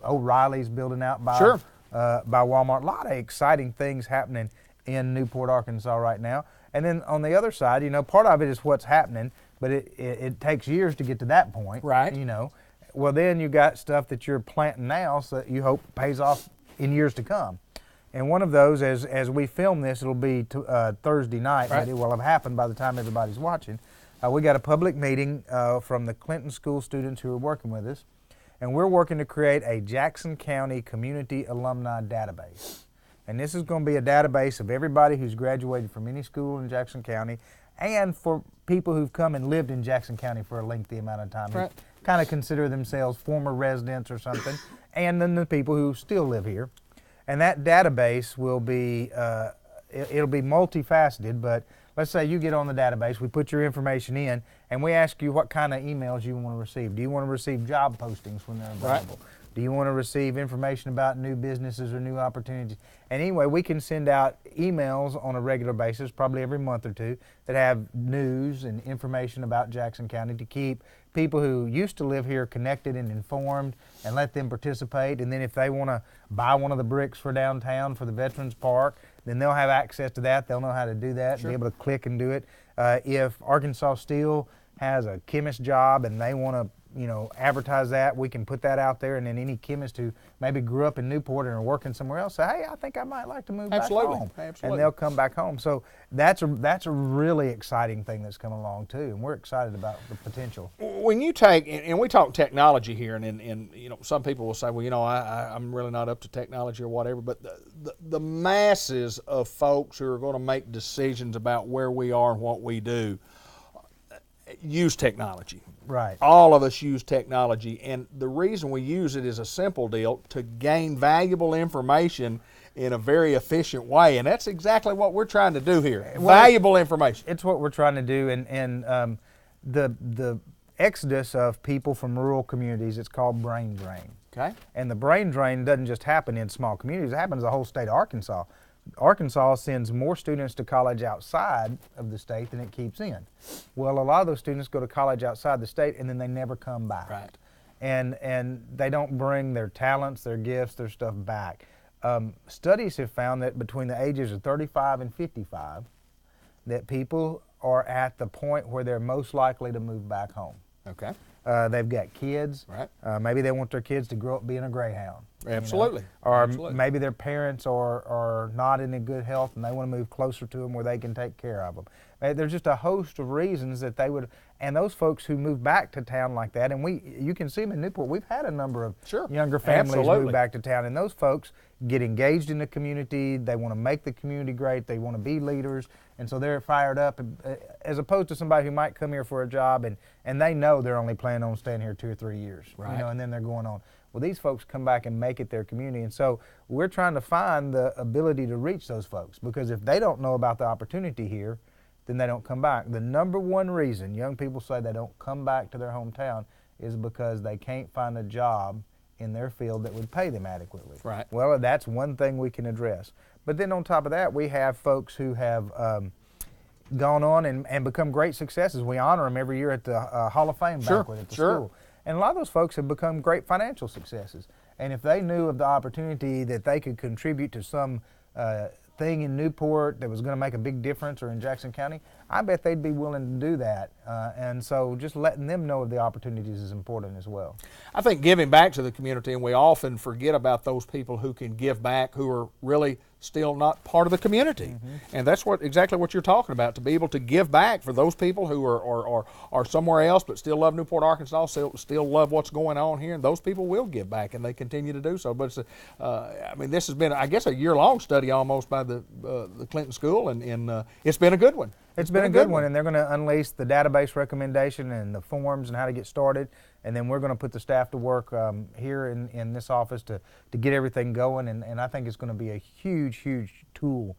S19: O'Reilly's building out by Walmart. A lot of exciting things happening in Newport, Arkansas right now. And then on the other side, part of it is what's happening, but it takes years to get to that point.
S5: Right.
S19: Well, then you got stuff that you're planting now so that you hope pays off in years to come. And one of those, as we film this, it'll be Thursday night, but it will have happened by the time everybody's watching. We got a public meeting from the Clinton School students who are working with us, and we're working to create a Jackson County Community Alumni Database. And this is going to be a database of everybody who's graduated from any school in Jackson County, and for people who've come and lived in Jackson County for a lengthy amount of time,
S5: Right.
S19: who kind of consider themselves former residents or something, and then the people who still live here. And that database will be, it'll be multifaceted, but let's say you get on the database, we put your information in, and we ask you what kind of emails you want to receive. Do you want to receive job postings when they're available? Do you want to receive information about new businesses or new opportunities? And anyway, we can send out emails on a regular basis, probably every month or two, that have news and information about Jackson County to keep people who used to live here connected and informed, and let them participate. And then if they want to buy one of the bricks for downtown for the Veterans Park, then they'll have access to that. They'll know how to do that,
S5: Sure.
S19: and be able to click and do it. If Arkansas Steel has a chemist job and they want to advertise that, we can put that out there, and then any chemist who maybe grew up in Newport and are working somewhere else say, hey, I think I might like to move back home.
S5: Absolutely.
S19: And they'll come back home. So that's a really exciting thing that's coming along too, and we're excited about the potential.
S5: When you take, and we talk technology here, and some people will say, well, I'm really not up to technology or whatever, but the masses of folks who are going to make decisions about where we are and what we do use technology.
S19: Right.
S5: All of us use technology, and the reason we use it is a simple deal: to gain valuable information in a very efficient way, and that's exactly what we're trying to do here. Valuable information.
S19: It's what we're trying to do, and the exodus of people from rural communities, it's called brain drain.
S5: Okay.
S19: And the brain drain doesn't just happen in small communities; it happens the whole state of Arkansas. Arkansas sends more students to college outside of the state than it keeps in. Well, a lot of those students go to college outside the state and then they never come back.
S5: Right.
S19: And they don't bring their talents, their gifts, their stuff back. Studies have found that between the ages of 35 and 55, that people are at the point where they're most likely to move back home.
S5: Okay.
S19: They've got kids.
S5: Right.
S19: Maybe they want their kids to grow up being a greyhound.
S5: Absolutely.
S19: Or
S5: Absolutely.
S19: maybe their parents are not in a good health and they want to move closer to them where they can take care of them. There's just a host of reasons that they would, and those folks who move back to town like that, and you can see them in Newport. We've had a number of younger families
S5: Absolutely.
S19: move back to town, and those folks get engaged in the community. They want to make the community great. They want to be leaders, and so they're fired up, as opposed to somebody who might come here for a job and they know they're only planning on staying here 2 or 3 years,
S5: Right.
S19: and then they're going on. Well, these folks come back and make it their community, and so we're trying to find the ability to reach those folks, because if they don't know about the opportunity here, then they don't come back. The number one reason young people say they don't come back to their hometown is because they can't find a job in their field that would pay them adequately.
S5: Right.
S19: Well, that's one thing we can address. But then on top of that, we have folks who have gone on and become great successes. We honor them every year at the Hall of Fame banquet at the school. And a lot of those folks have become great financial successes. And if they knew of the opportunity that they could contribute to some thing in Newport that was going to make a big difference, or in Jackson County, I bet they'd be willing to do that. And so just letting them know of the opportunities is important as well.
S5: I think giving back to the community, and we often forget about those people who can give back, who are really still not part of the community. And that's exactly what you're talking about, to be able to give back for those people who are somewhere else but still love Newport, Arkansas, still love what's going on here, and those people will give back, and they continue to do so. But it's this has been, I guess, a year-long study almost by the Clinton School, and it's been a good one.
S19: It's been a good one, and they're going to unleash the database recommendation and the forms and how to get started, and then we're going to put the staff to work here in this office to get everything going, and I think it's going to be a huge tool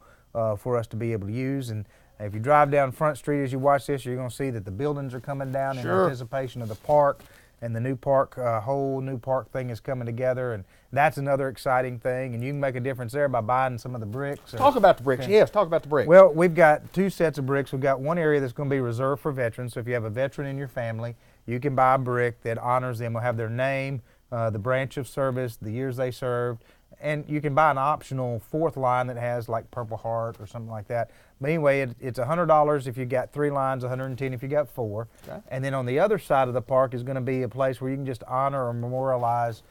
S19: for us to be able to use. And if you drive down Front Street as you watch this, you're going to see that the buildings are coming down in anticipation of the park, and the new park, whole new park thing is coming together, and that's another exciting thing, and you can make a difference there by buying some of the bricks.
S5: Talk about the bricks. Yes, talk about the bricks.
S19: Well, we've got 2 sets of bricks. We've got one area that's going to be reserved for veterans, so if you have a veteran in your family, you can buy a brick that honors them. Will have their name, the branch of service, the years they served, and you can buy an optional 4th line that has like Purple Heart or something like that. But anyway, it's $100 if you got 3 lines, $110 if you got 4.
S5: Okay.
S19: And then on the other side of the park is going to be a place where you can just honor or memorialize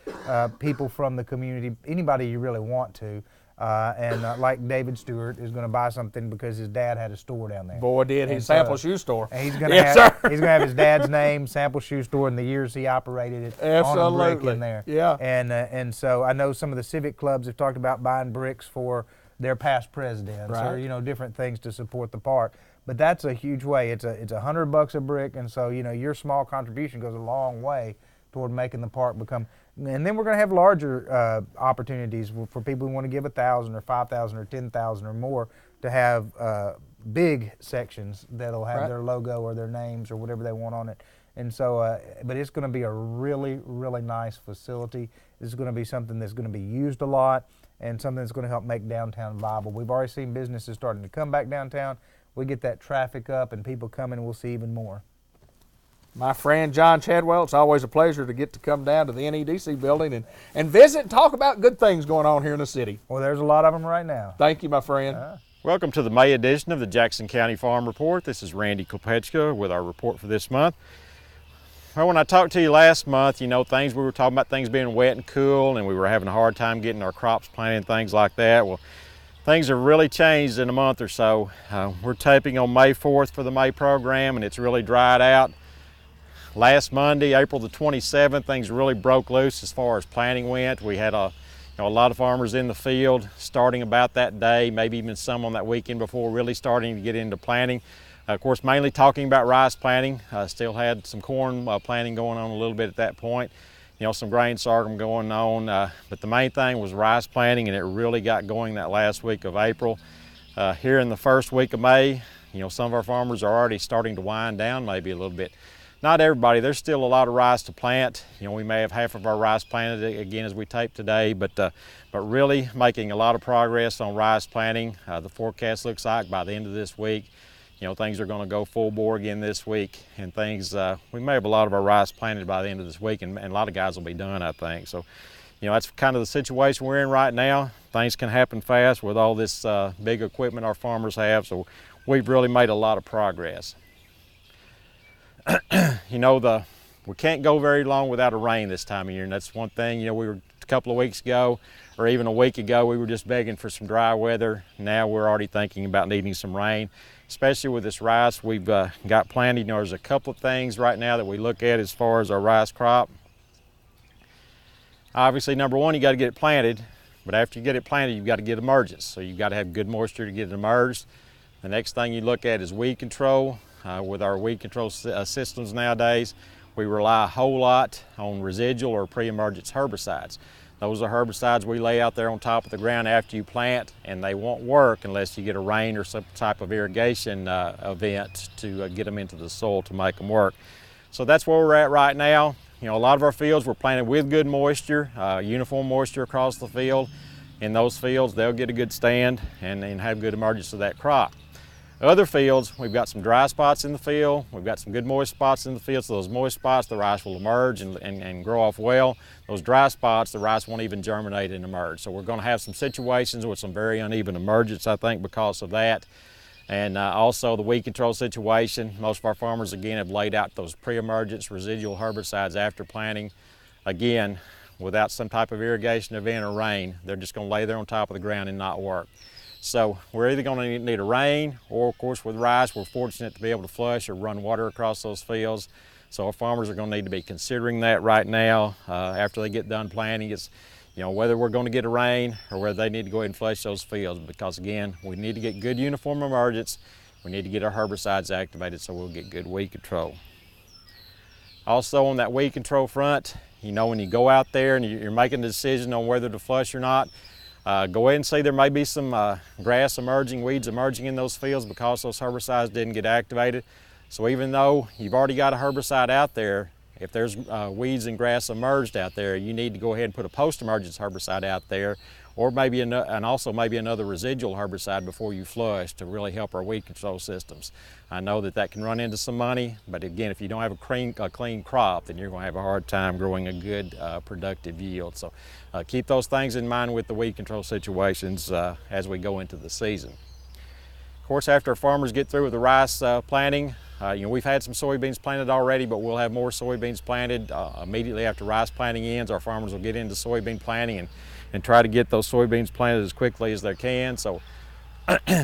S19: people from the community, anybody you really want to. Like David Stewart is going to buy something because his dad had a store down there.
S5: Boy, did he. Sample Shoe Store.
S19: And he's going to have his dad's name, Sample Shoe Store, and the years he operated it on a brick in there.
S5: Yeah.
S19: And so I know some of the civic clubs have talked about buying bricks for their past presidents or
S5: Right.
S19: different things to support the park. But that's a huge way. It's $100 a brick, and so your small contribution goes a long way toward making the park become. And then we're going to have larger opportunities for people who want to give 1,000 or 5,000 or 10,000 or more to have big sections that'll have their logo or their names or whatever they want on it. And so, but it's going to be a really, really nice facility. It's going to be something that's going to be used a lot and something that's going to help make downtown viable. We've already seen businesses starting to come back downtown. We get that traffic up and people coming, we'll see even more.
S5: My friend John Chadwell, it's always a pleasure to get to come down to the NEDC building and visit and talk about good things going on here in the city.
S19: Well, there's a lot of them right now.
S5: Thank you, my friend.
S20: Welcome to the May edition of the Jackson County Farm Report. This is Randy Kopechka with our report for this month. Well, when I talked to you last month, we were talking about things being wet and cool, and we were having a hard time getting our crops planted and things like that. Well, things have really changed in a month or so. We're taping on May 4th for the May program, and it's really dried out. Last Monday, April the 27th, things really broke loose as far as planting went. We had a lot of farmers in the field starting about that day, maybe even some on that weekend before really starting to get into planting. Of course, mainly talking about rice planting. Still had some corn planting going on a little bit at that point. Some grain sorghum going on, but the main thing was rice planting, and it really got going that last week of April. Here in the first week of May, some of our farmers are already starting to wind down maybe a little bit. Not everybody, there's still a lot of rice to plant. We may have half of our rice planted again as we tape today, but really making a lot of progress on rice planting. The forecast looks like by the end of this week, things are going to go full bore again this week, and things, we may have a lot of our rice planted by the end of this week, and a lot of guys will be done, I think. So, that's kind of the situation we're in right now. Things can happen fast with all this big equipment our farmers have, so we've really made a lot of progress. We can't go very long without a rain this time of year, and that's one thing. We were a couple of weeks ago, or even a week ago, we were just begging for some dry weather. Now we're already thinking about needing some rain, especially with this rice we've got planted. There's a couple of things right now that we look at as far as our rice crop. Obviously, number one, you got to get it planted, but after you get it planted, you've got to get emergence. So you've got to have good moisture to get it emerged. The next thing you look at is weed control. With our weed control systems nowadays, we rely a whole lot on residual or pre-emergence herbicides. Those are herbicides we lay out there on top of the ground after you plant, and they won't work unless you get a rain or some type of irrigation event to get them into the soil to make them work. So that's where we're at right now. A lot of our fields were planted with good moisture, uniform moisture across the field. In those fields, they'll get a good stand and have good emergence of that crop. Other fields, we've got some dry spots in the field, we've got some good moist spots in the field, so those moist spots, the rice will emerge and grow off well. Those dry spots, the rice won't even germinate and emerge. So we're going to have some situations with some very uneven emergence, I think, because of that. And also the weed control situation. Most of our farmers, again, have laid out those pre-emergence residual herbicides after planting. Again, without some type of irrigation event or rain, they're just going to lay there on top of the ground and not work. So we're either going to need a rain, or of course with rice, we're fortunate to be able to flush or run water across those fields. So our farmers are going to need to be considering that right now after they get done planting. It's, whether we're going to get a rain or whether they need to go ahead and flush those fields, because again, we need to get good uniform emergence. We need to get our herbicides activated so we'll get good weed control. Also on that weed control front, when you go out there and you're making a decision on whether to flush or not, go ahead and see there may be some grass emerging, weeds emerging in those fields because those herbicides didn't get activated. So even though you've already got a herbicide out there, if there's weeds and grass emerged out there, you need to go ahead and put a post-emergence herbicide out there, or maybe also maybe another residual herbicide before you flush to really help our weed control systems. I know that can run into some money, but again, if you don't have a clean crop, then you're going to have a hard time growing a good productive yield. So keep those things in mind with the weed control situations as we go into the season. Of course, after our farmers get through with the rice planting, we've had some soybeans planted already, but we'll have more soybeans planted immediately after rice planting ends. Our farmers will get into soybean planting and try to get those soybeans planted as quickly as they can. So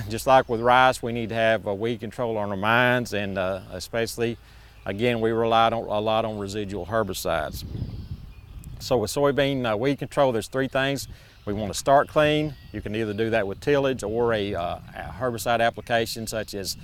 S20: just like with rice, we need to have weed control on our minds, and especially, again, we relied a lot on residual herbicides. So with soybean weed control, there's three things We want to start clean. You can either do that with tillage or a herbicide application such as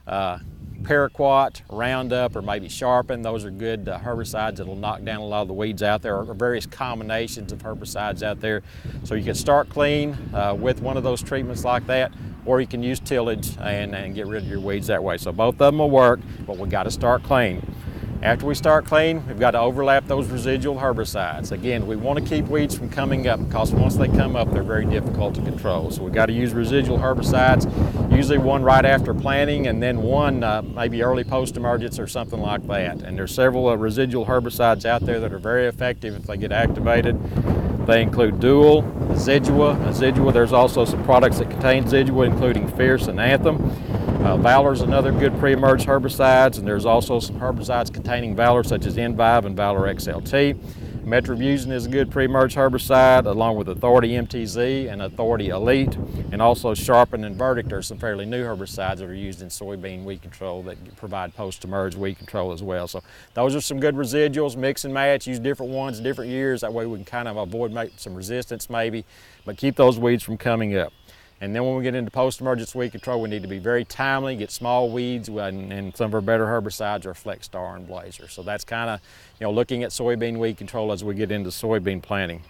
S20: Paraquat, Roundup, or maybe Sharpen. Those are good herbicides that will knock down a lot of the weeds out there, or various combinations of herbicides out there. So you can start clean with one of those treatments like that, or you can use tillage and get rid of your weeds that way. So both of them will work, but we got to start clean. After we start clean, we've got to overlap those residual herbicides. Again, we want to keep weeds from coming up because once they come up, they're very difficult to control. So we've got to use residual herbicides, usually one right after planting and then one maybe early post-emergence or something like that. And there's several residual herbicides out there that are very effective if they get activated. They include Dual, Zidua. There's also some products that contain Zidua, including Fierce and Anthem. Valor's another good pre-emerge herbicides, and there's also some herbicides containing Valor such as Envive and Valor XLT. Metribuzin is a good pre-emerge herbicide, along with Authority MTZ and Authority Elite, and also Sharpen and Verdict are some fairly new herbicides that are used in soybean weed control that provide post-emerge weed control as well. So those are some good residuals. Mix and match, use different ones, different years. That way we can kind of avoid some resistance maybe, but keep those weeds from coming up. And then when we get into post-emergence weed control, we need to be very timely, get small weeds, and some of our better herbicides are Flex Star and Blazer. So that's kind of, looking at soybean weed control as we get into soybean planting.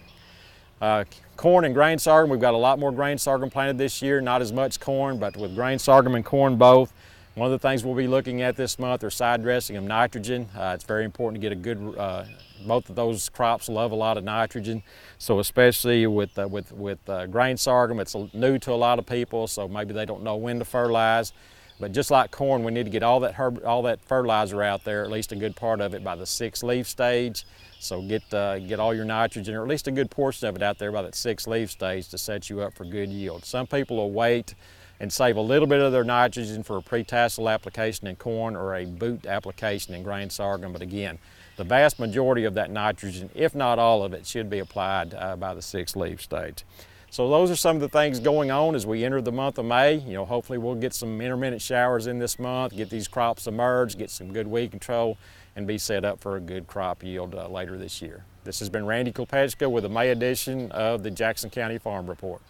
S20: Corn and grain sorghum, we've got a lot more grain sorghum planted this year, not as much corn, but with grain sorghum and corn both. One of the things we'll be looking at this month are side dressing of nitrogen. It's very important to get a good, both of those crops love a lot of nitrogen. So especially with grain sorghum, it's new to a lot of people, so maybe they don't know when to fertilize. But just like corn, we need to get all that fertilizer out there, at least a good part of it, by the 6th leaf stage. So get all your nitrogen, or at least a good portion of it out there by that 6th leaf stage to set you up for good yield. Some people will wait and save a little bit of their nitrogen for a pre-tassel application in corn or a boot application in grain sorghum. But again, the vast majority of that nitrogen, if not all of it, should be applied by the 6th leaf stage. So those are some of the things going on as we enter the month of May. Hopefully we'll get some intermittent showers in this month, get these crops emerged, get some good weed control, and be set up for a good crop yield later this year. This has been Randy Kopechka with the May edition of the Jackson County Farm Report.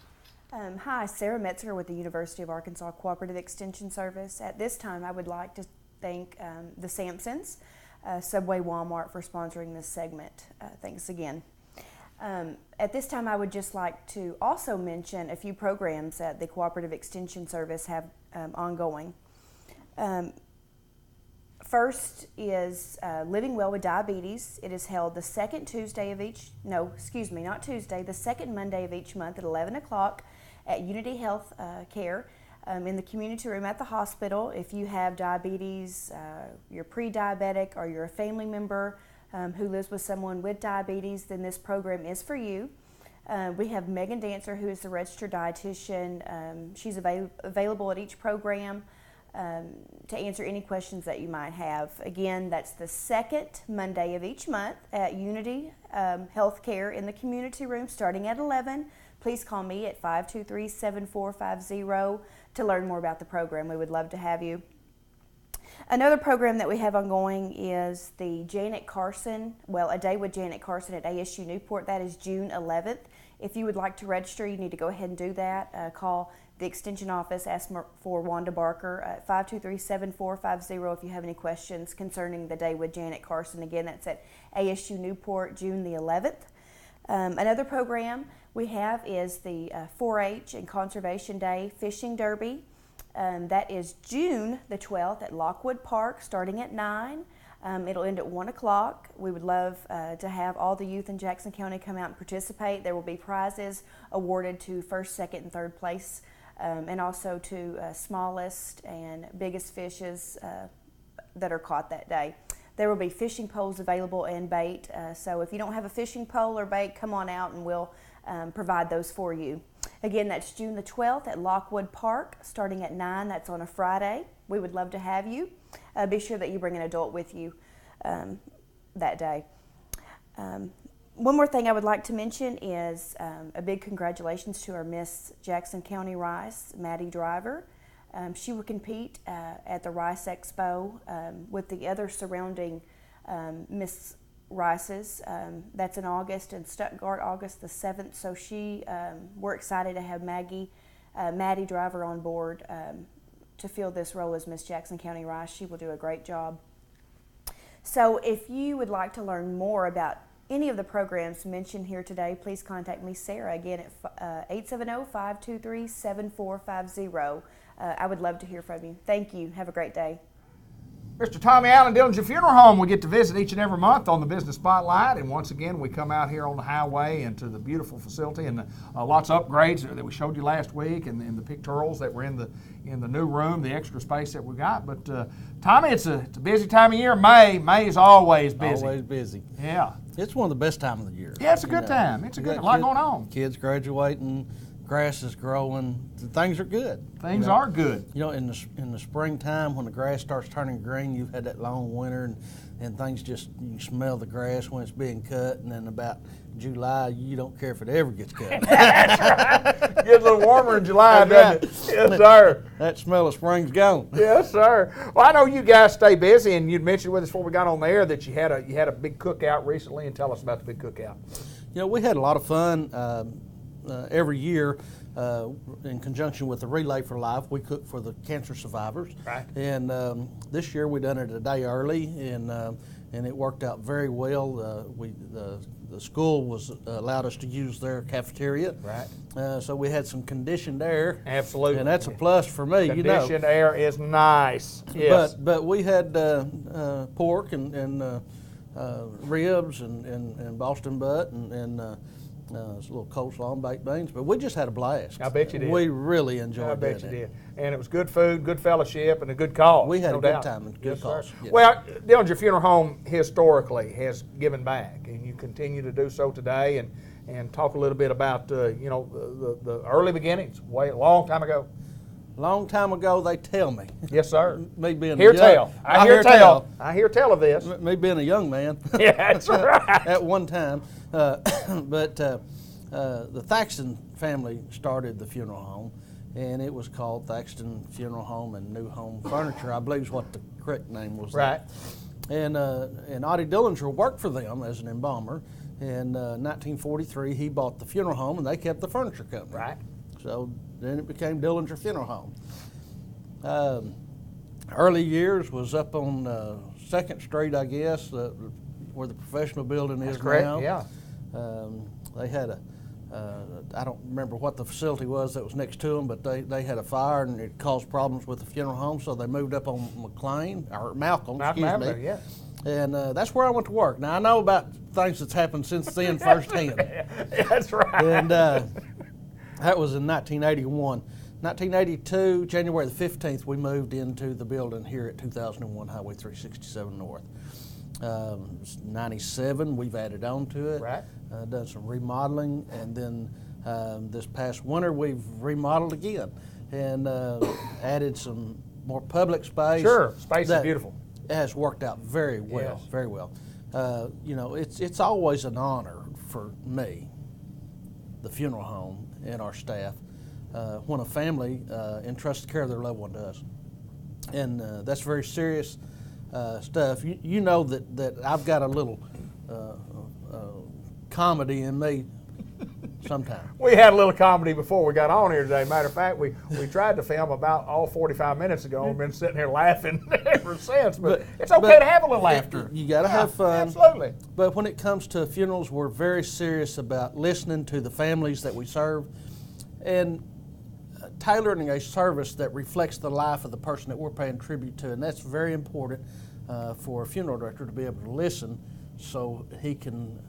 S21: Hi, Sarah Metzger with the University of Arkansas Cooperative Extension Service. At this time, I would like to thank the Sampsons, Subway, Walmart for sponsoring this segment. Thanks again. At this time, I would just like to also mention a few programs that the Cooperative Extension Service have ongoing. First is Living Well with Diabetes. It is held the second Tuesday of each, the second Monday of each month at 11 o'clock at Unity Health Care in the community room at the hospital. If you have diabetes, you're pre-diabetic, or you're a family member who lives with someone with diabetes, then this program is for you. We have Megan Dancer, who is the registered dietitian. She's available at each program to answer any questions that you might have. Again, that's the second Monday of each month at Unity Healthcare in the community room starting at 11. Please call me at 523-7450 to learn more about the program. We would love to have you. Another program that we have ongoing is the Janet Carson, A Day with Janet Carson at ASU Newport. That is June 11th. If you would like to register, you need to go ahead and do that. Call the Extension office, ask for Wanda Barker at 523-7450 if you have any questions concerning the Day with Janet Carson. Again, that's at ASU Newport, June the 11th. Another program we have is the 4-H and Conservation Day Fishing Derby. That is June the 12th at Lockwood Park, starting at 9. It'll end at 1 o'clock. We would love to have all the youth in Jackson County come out and participate. There will be prizes awarded to first, second, and third place, and also to smallest and biggest fishes that are caught that day. There will be fishing poles available and bait, so if you don't have a fishing pole or bait, come on out and we'll provide those for you. Again, that's June the 12th at Lockwood Park, starting at 9. That's on a Friday. We would love to have you. Be sure that you bring an adult with you that day. One more thing I would like to mention is a big congratulations to our Miss Jackson County Rice, Maddie Driver. She will compete at the Rice Expo with the other surrounding Miss Rice's. That's in August, and Stuttgart, August the 7th. So we're excited to have Maddie Driver on board to fill this role as Miss Jackson County Rice. She will do a great job. So if you would like to learn more about any of the programs mentioned here today, please contact me, Sarah, again at 870-523-7450. I would love to hear from you. Thank you. Have a great day.
S5: Mr. Tommy Allen, Dillinger Funeral Home, we get to visit each and every month on the Business Spotlight, and once again we come out here on the highway into the beautiful facility, and lots of upgrades that we showed you last week, and the pictorials that were in the new room, the extra space that we got. But Tommy, it's a busy time of year. May is always busy.
S2: Always busy.
S5: Yeah.
S2: It's one of the best time of the year.
S5: Yeah, it's a good time. It's a good, a lot going on.
S2: Kids graduating, grass is growing, things are good.
S5: Things are good.
S2: You know, in the springtime when the grass starts turning green, you've had that long winter and things just, you smell the grass when it's being cut, and then about July, you don't care if it ever gets cut.
S5: That's right. Gets a little warmer in July, doesn't it? Yes, sir.
S2: That smell of spring's gone.
S5: Yes, sir. Well, I know you guys stay busy, and you'd mentioned with us before we got on the air that you had a big cookout recently, and tell us about the big cookout.
S2: You know, we had a lot of fun. Every year, in conjunction with the Relay for Life, we cook for the cancer survivors.
S5: Right.
S2: And this year we done it a day early, and it worked out very well. The school was allowed us to use their cafeteria.
S5: Right.
S2: So we had some conditioned air.
S5: Absolutely.
S2: And that's a plus for me.
S5: Conditioned air is nice. Yes.
S2: But we had pork and ribs and Boston butt and a little coleslaw and baked beans, but we just had a blast.
S5: I bet you did.
S2: We really enjoyed it.
S5: I bet you did. And it was good food, good fellowship, and a good cause.
S2: We had
S5: no
S2: a good
S5: doubt.
S2: time and good cause. Yes.
S5: Well, Dillinger Funeral Home historically has given back, and you continue to do so today. And talk a little bit about the early beginnings, a long time ago.
S2: Long time ago, they tell me.
S5: Yes, sir.
S2: Me being
S5: I hear tell of this.
S2: Me being a young man.
S5: Yeah, that's right.
S2: At one time. But the Thaxton family started the funeral home, and it was called Thaxton Funeral Home and New Home Furniture, I believe is what the correct name was.
S5: Right.
S2: And Oddie Dillinger worked for them as an embalmer. In 1943, he bought the funeral home, and they kept the furniture company.
S5: Right.
S2: So then it became Dillinger Funeral Home. Early years was up on 2nd Street, I guess, where the professional building is
S5: correct,
S2: now.
S5: Yeah.
S2: They had I don't remember what the facility was that was next to them, but they had a fire and it caused problems with the funeral home, so they moved up on Malcolm, excuse me.
S5: Yeah.
S2: And that's where I went to work. Now, I know about things that's happened since then firsthand.
S5: That's right.
S2: And that was in 1981. 1982, January the 15th, we moved into the building here at 2001 Highway 367 North. 97, we've added on to it.
S5: Right.
S2: Done some remodeling, and then this past winter we've remodeled again and added some more public space.
S5: Sure, space is beautiful.
S2: It has worked out very well,
S5: Yes.
S2: very well. It's always an honor for me, the funeral home and our staff, when a family entrusts the care of their loved one to us. And that's very serious stuff. You know that I've got a little comedy in me sometimes.
S5: We had a little comedy before we got on here today. Matter of fact, we tried to film about 45 minutes ago. We've been sitting here laughing ever since, but it's okay to have a little laughter.
S2: You got to have fun.
S5: Absolutely.
S2: But when it comes to funerals, we're very serious about listening to the families that we serve and tailoring a service that reflects the life of the person that we're paying tribute to. And that's very important for a funeral director to be able to listen so he can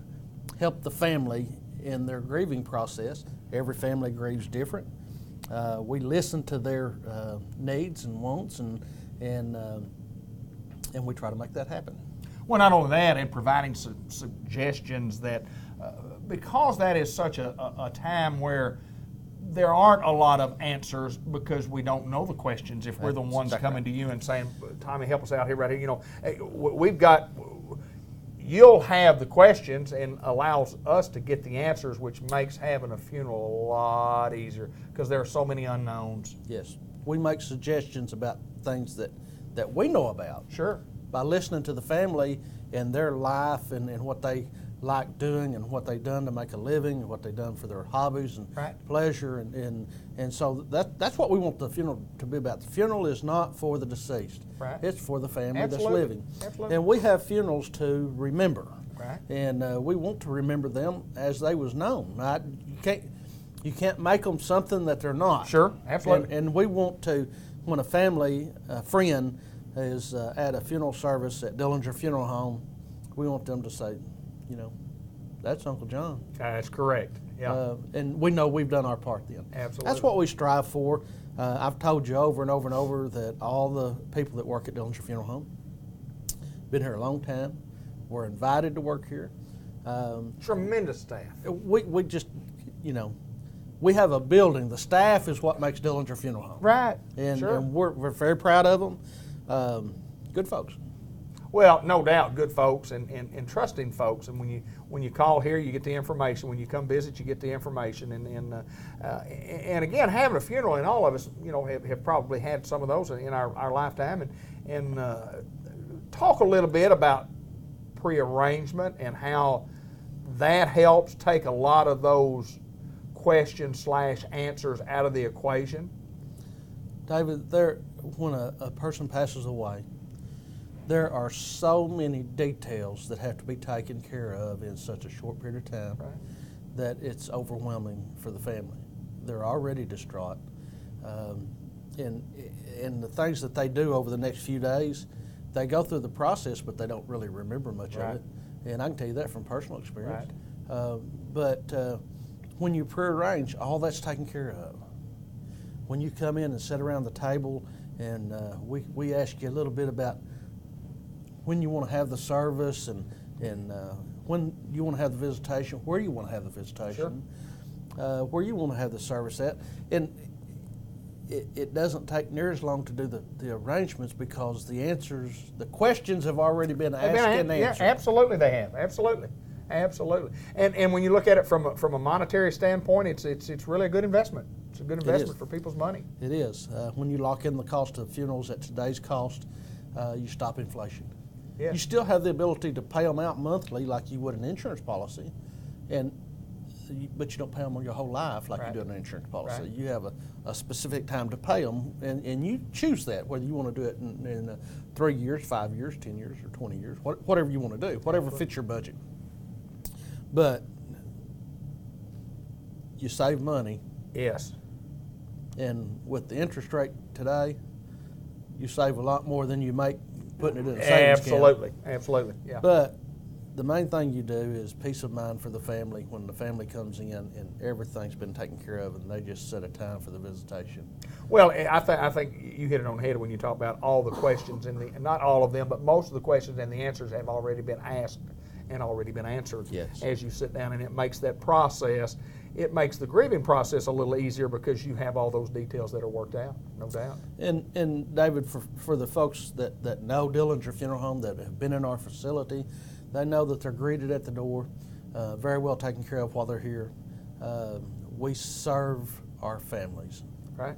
S2: help the family in their grieving process. Every family grieves different. We listen to their needs and wants, and we try to make that happen.
S5: Well, not only that, and providing suggestions that, because that is such a time where there aren't a lot of answers because we don't know the questions. If we're the ones coming to you and saying, Tommy, help us out here, right here, you'll have the questions and allows us to get the answers, which makes having a funeral a lot easier because there are so many unknowns.
S2: Yes. We make suggestions about things that we know about.
S5: Sure.
S2: By listening to the family, and their life and what they like doing and what they've done to make a living and what they've done for their hobbies and pleasure. And so that's what we want the funeral to be about. The funeral is not for the deceased.
S5: Right.
S2: It's for the family
S5: Absolutely.
S2: that's living.
S5: Absolutely.
S2: And we have funerals to remember.
S5: Right.
S2: And we want to remember them as they was known. Right? You can't make them something that they're not.
S5: Sure, absolutely.
S2: And we want to, when a friend is at a funeral service at Dillinger Funeral Home, we want them to say, you know, that's Uncle John.
S5: That's correct. Yeah.
S2: And we know we've done our part then.
S5: Absolutely.
S2: That's what we strive for. I've told you over and over and over that all the people that work at Dillinger Funeral Home been here a long time. We're invited to work here.
S5: Tremendous staff.
S2: We just, you know, we have a building. The staff is what makes Dillinger Funeral Home.
S5: Right.
S2: And,
S5: sure.
S2: and we're very proud of them. Good folks.
S5: Well, no doubt, good folks and trusting folks. And when you call here, you get the information. When you come visit, you get the information. And again, having a funeral, and all of us, you know, have probably had some of those in our lifetime. And talk a little bit about prearrangement and how that helps take a lot of those questions/answers out of the equation.
S2: David, when a person passes away, there are so many details that have to be taken care of in such a short period of time that it's overwhelming for the family. They're already distraught. And the things that they do over the next few days, they go through the process, but they don't really remember much of it. And I can tell you that from personal experience. But when you prearrange, all that's taken care of. When you come in and sit around the table and we ask you a little bit about when you want to have the service and when you want to have the visitation, where you want to have the visitation, where you want to have the service at. And it doesn't take near as long to do the arrangements because the questions have already been asked and answered.
S5: Yeah, absolutely they have. Absolutely. And when you look at it from a monetary standpoint, it's really a good investment. It's a good investment for people's money.
S2: It is. When you lock in the cost of funerals at today's cost, you stop inflation.
S5: Yes.
S2: You still have the ability to pay them out monthly like you would an insurance policy, but you don't pay them on your whole life like you do an insurance policy.
S5: Right.
S2: You have a specific time to pay them, and you choose that, whether you want to do it in 3 years, 5 years, 10 years, or 20 years, whatever you want to do, whatever fits your budget. But you save money.
S5: Yes.
S2: And with the interest rate today, you save a lot more than you make putting it in a savings account.
S5: Absolutely, yeah.
S2: But the main thing you do is peace of mind for the family when the family comes in and everything's been taken care of and they just set a time for the visitation.
S5: Well, I think you hit it on the head when you talk about all the questions, and not all of them, but most of the questions and the answers have already been asked and already been answered as you sit down, and it makes that process, it makes the grieving process a little easier because you have all those details that are worked out, no doubt.
S2: And David, for the folks that know Dillinger Funeral Home, that have been in our facility, they know that they're greeted at the door, very well taken care of while they're here. We serve our families.
S5: Right.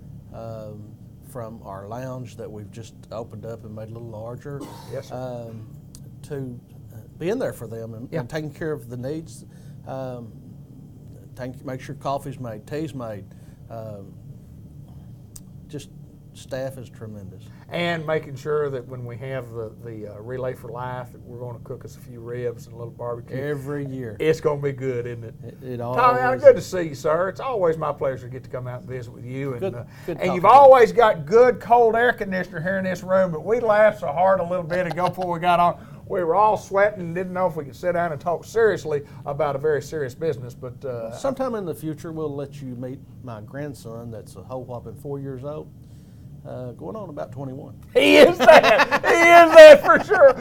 S2: From our lounge that we've just opened up and made a little larger, to being there for them and taking care of the needs. Make sure coffee's made, tea's made. Just staff is tremendous.
S5: And making sure that when we have the Relay for Life, we're going to cook us a few ribs and a little barbecue.
S2: Every year.
S5: It's going to be good, isn't it?
S2: It
S5: Tommy,
S2: always
S5: good to see you, sir. It's always my pleasure to get to come out and visit with you. And,
S2: good
S5: and you've always got good cold air conditioner here in this room, but we laughed so hard a little bit ago before we got on. We were all sweating and didn't know if we could sit down and talk seriously about a very serious business. But
S2: sometime in the future, we'll let you meet my grandson that's a whole whopping 4 years old. Going on about 21.
S5: He is that. He is that for sure.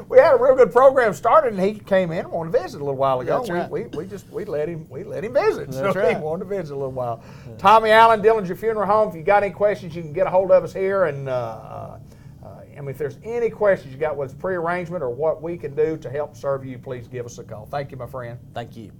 S5: We had a real good program started, and he came in and wanted to visit a little while ago.
S2: That's right.
S5: We let him visit.
S2: That's
S5: so
S2: right.
S5: He wanted to visit a little while. Tommy Allen, Dillinger Funeral Home. If you got any questions, you can get a hold of us here. And if there's any questions you got, whether it's prearrangement or what we can do to help serve you, please give us a call. Thank you, my friend.
S2: Thank you.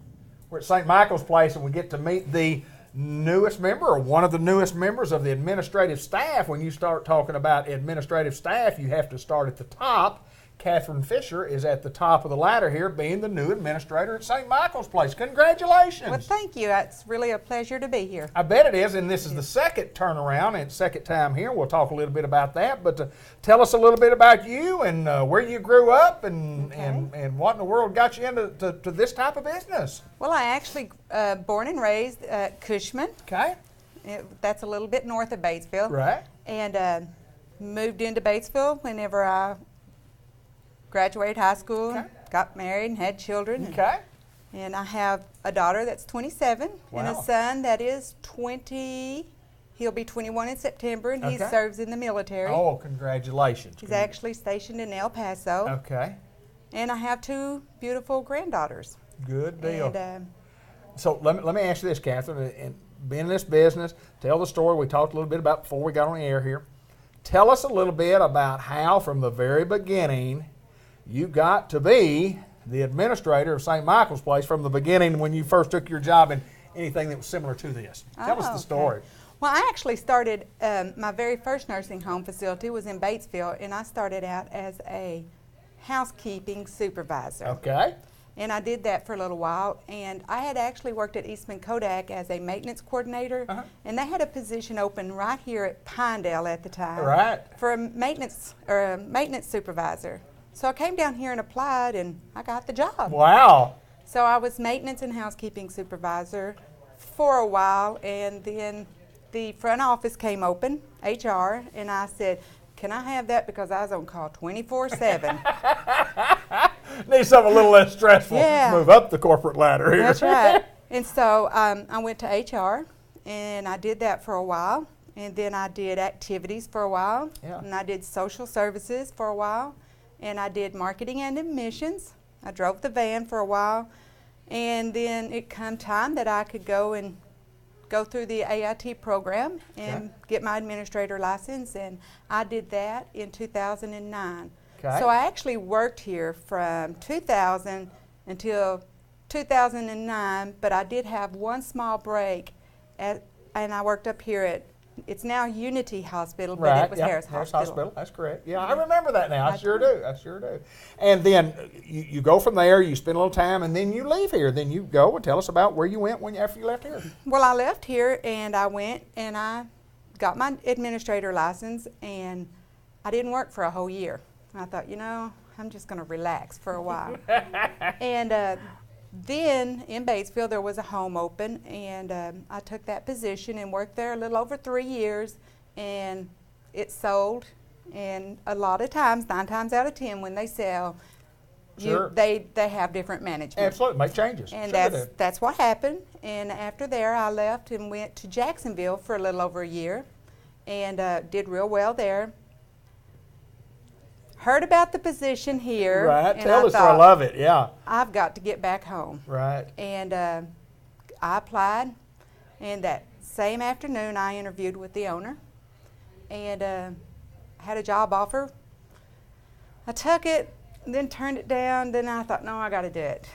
S5: We're at St. Michael's Place, and we get to meet the newest member, or one of the newest members of the administrative staff. When you start talking about administrative staff, you have to start at the top. Catherine Fisher is at the top of the ladder here, being the new administrator at St. Michael's Place. Congratulations.
S1: Well, thank you. It's really a pleasure to be here.
S5: I bet it is, and this is the second turnaround and second time here. We'll talk a little bit about that, but tell us a little bit about you and where you grew up and what in the world got you into to this type of business.
S1: Well, I actually born and raised at Cushman.
S5: Okay.
S1: That's a little bit north of Batesville.
S5: Right.
S1: And moved into Batesville whenever I graduated high school,
S5: Okay.
S1: got married and had children.
S5: Okay.
S1: And I have a daughter that's 27 and a
S5: Wow.
S1: son that is 20. He'll be 21 in September, and he
S5: Okay.
S1: serves in the military.
S5: Oh, congratulations.
S1: He's actually stationed in El Paso.
S5: Okay.
S1: And I have 2 beautiful granddaughters.
S5: Good deal.
S1: And,
S5: So let me ask you this, Catherine. And being in this business, tell the story we talked a little bit about before we got on the air here. Tell us a little bit about how, from the very beginning, you got to be the administrator of St. Michael's Place from the beginning when you first took your job in anything that was similar to this. Tell us the story.
S1: Well, I actually started, my very first nursing home facility was in Batesville, and I started out as a housekeeping supervisor.
S5: Okay.
S1: And I did that for a little while, and I had actually worked at Eastman Kodak as a maintenance coordinator, and they had a position open right here at Pinedale at the time
S5: Right.
S1: for a maintenance supervisor. So I came down here and applied, and I got the job.
S5: Wow.
S1: So I was maintenance and housekeeping supervisor for a while, and then the front office came open, HR, and I said, can I have that, because I was on call 24/7.
S5: Need something a little less stressful.
S1: Yeah.
S5: Move up the corporate ladder here.
S1: That's right. And so I went to HR, and I did that for a while, and then I did activities for a while, and I did social services for a while, and I did marketing and admissions. I drove the van for a while, and then it come time that I could go through the AIT program and get my administrator license, and I did that in 2009.
S5: Okay.
S1: So I actually worked here from 2000 until 2009, but I did have one small break, and I worked up here at, it's now Unity Hospital, but it was Harris Hospital.
S5: That's correct. Yeah, I remember that now. I sure do. And then you go from there, you spend a little time, and then you leave here. Then you go and tell us about where you went after you left here.
S1: Well, I left here, and I went and I got my administrator license, and I didn't work for a whole year. I thought, I'm just going to relax for a while. And then in Batesville there was a home open, and I took that position and worked there a little over 3 years, and it sold. And a lot of times, 9 times out of 10, when they sell, they have different management.
S5: Absolutely, make changes.
S1: And
S5: Sure
S1: that's what happened. And after there, I left and went to Jacksonville for a little over a year, and did real well there. Heard about the position here.
S5: Right,
S1: and
S5: tell us,
S1: thought,
S5: I love it, yeah.
S1: I've got to get back home.
S5: Right.
S1: And I applied, and that same afternoon I interviewed with the owner, and had a job offer. I took it, then turned it down, then I thought, no, I got to do it.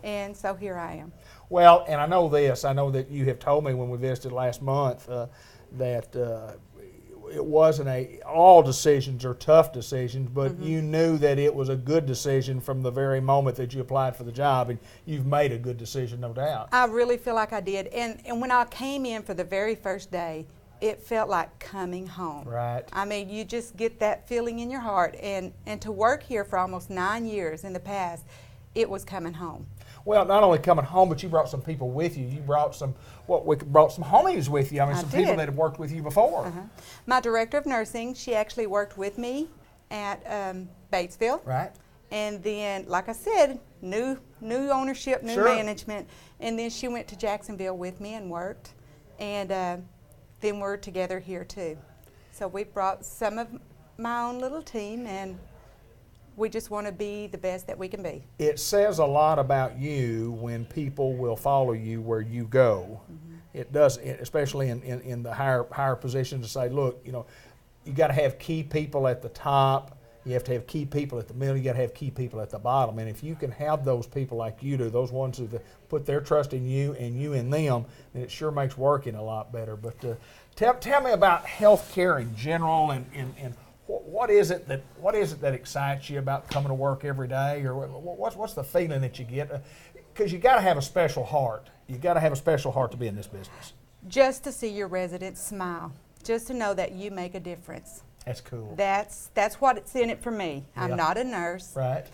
S1: And so here I am.
S5: Well, and I know that you have told me when we visited last month that it wasn't all decisions are tough decisions, but you knew that it was a good decision from the very moment that you applied for the job, and you've made a good decision, no doubt.
S1: I really feel like I did. And when I came in for the very first day, it felt like coming home.
S5: Right.
S1: I mean, you just get that feeling in your heart. And to work here for almost 9 years in the past, it was coming home.
S5: Well, not only coming home, but you brought some people with you. You brought some homies with you. I mean, some people that have worked with you before.
S1: My director of nursing, she actually worked with me at Batesville.
S5: Right.
S1: And then, like I said, new ownership, new management. And then she went to Jacksonville with me and worked. And then we're together here too. So we brought some of my own little team, and we just want to be the best that we can be.
S5: It says a lot about you when people will follow you where you go. It does, especially in the higher positions, to say, look, you got to have key people at the top. You have to have key people at the middle. You got to have key people at the bottom. And if you can have those people like you do, those ones who put their trust in you and you in them, then it sure makes working a lot better. But tell me about health care in general, and what is it that excites you about coming to work every day, or what's the feeling that you get? Because you got to have a special heart. You got to have a special heart to be in this business.
S1: Just to see your residents smile, just to know that you make a difference.
S5: That's cool.
S1: That's what it's in it for me.
S5: Yeah.
S1: I'm not a nurse.
S5: Right.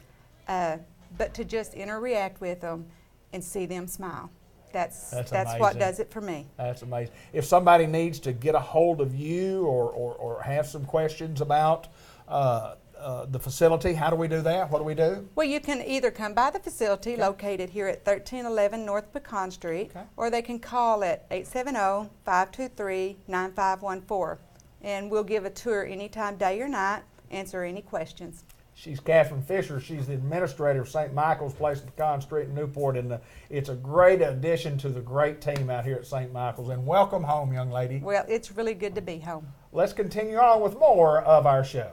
S1: But to just interact with them and see them smile. That's
S5: amazing.
S1: what does it for me.
S5: That's amazing. If somebody needs to get a hold of you or have some questions about the facility, how do we do that? What do we do?
S1: Well, you can either come by the facility located here at 1311 North Pecan Street, or they can call at 870-523-9514. And we'll give a tour anytime, day or night, answer any questions.
S5: She's Catherine Fisher. She's the administrator of St. Michael's Place, Pecan Street in Newport, and it's a great addition to the great team out here at St. Michael's. And welcome home, young lady.
S1: Well, it's really good to be home.
S5: Let's continue on with more of our show.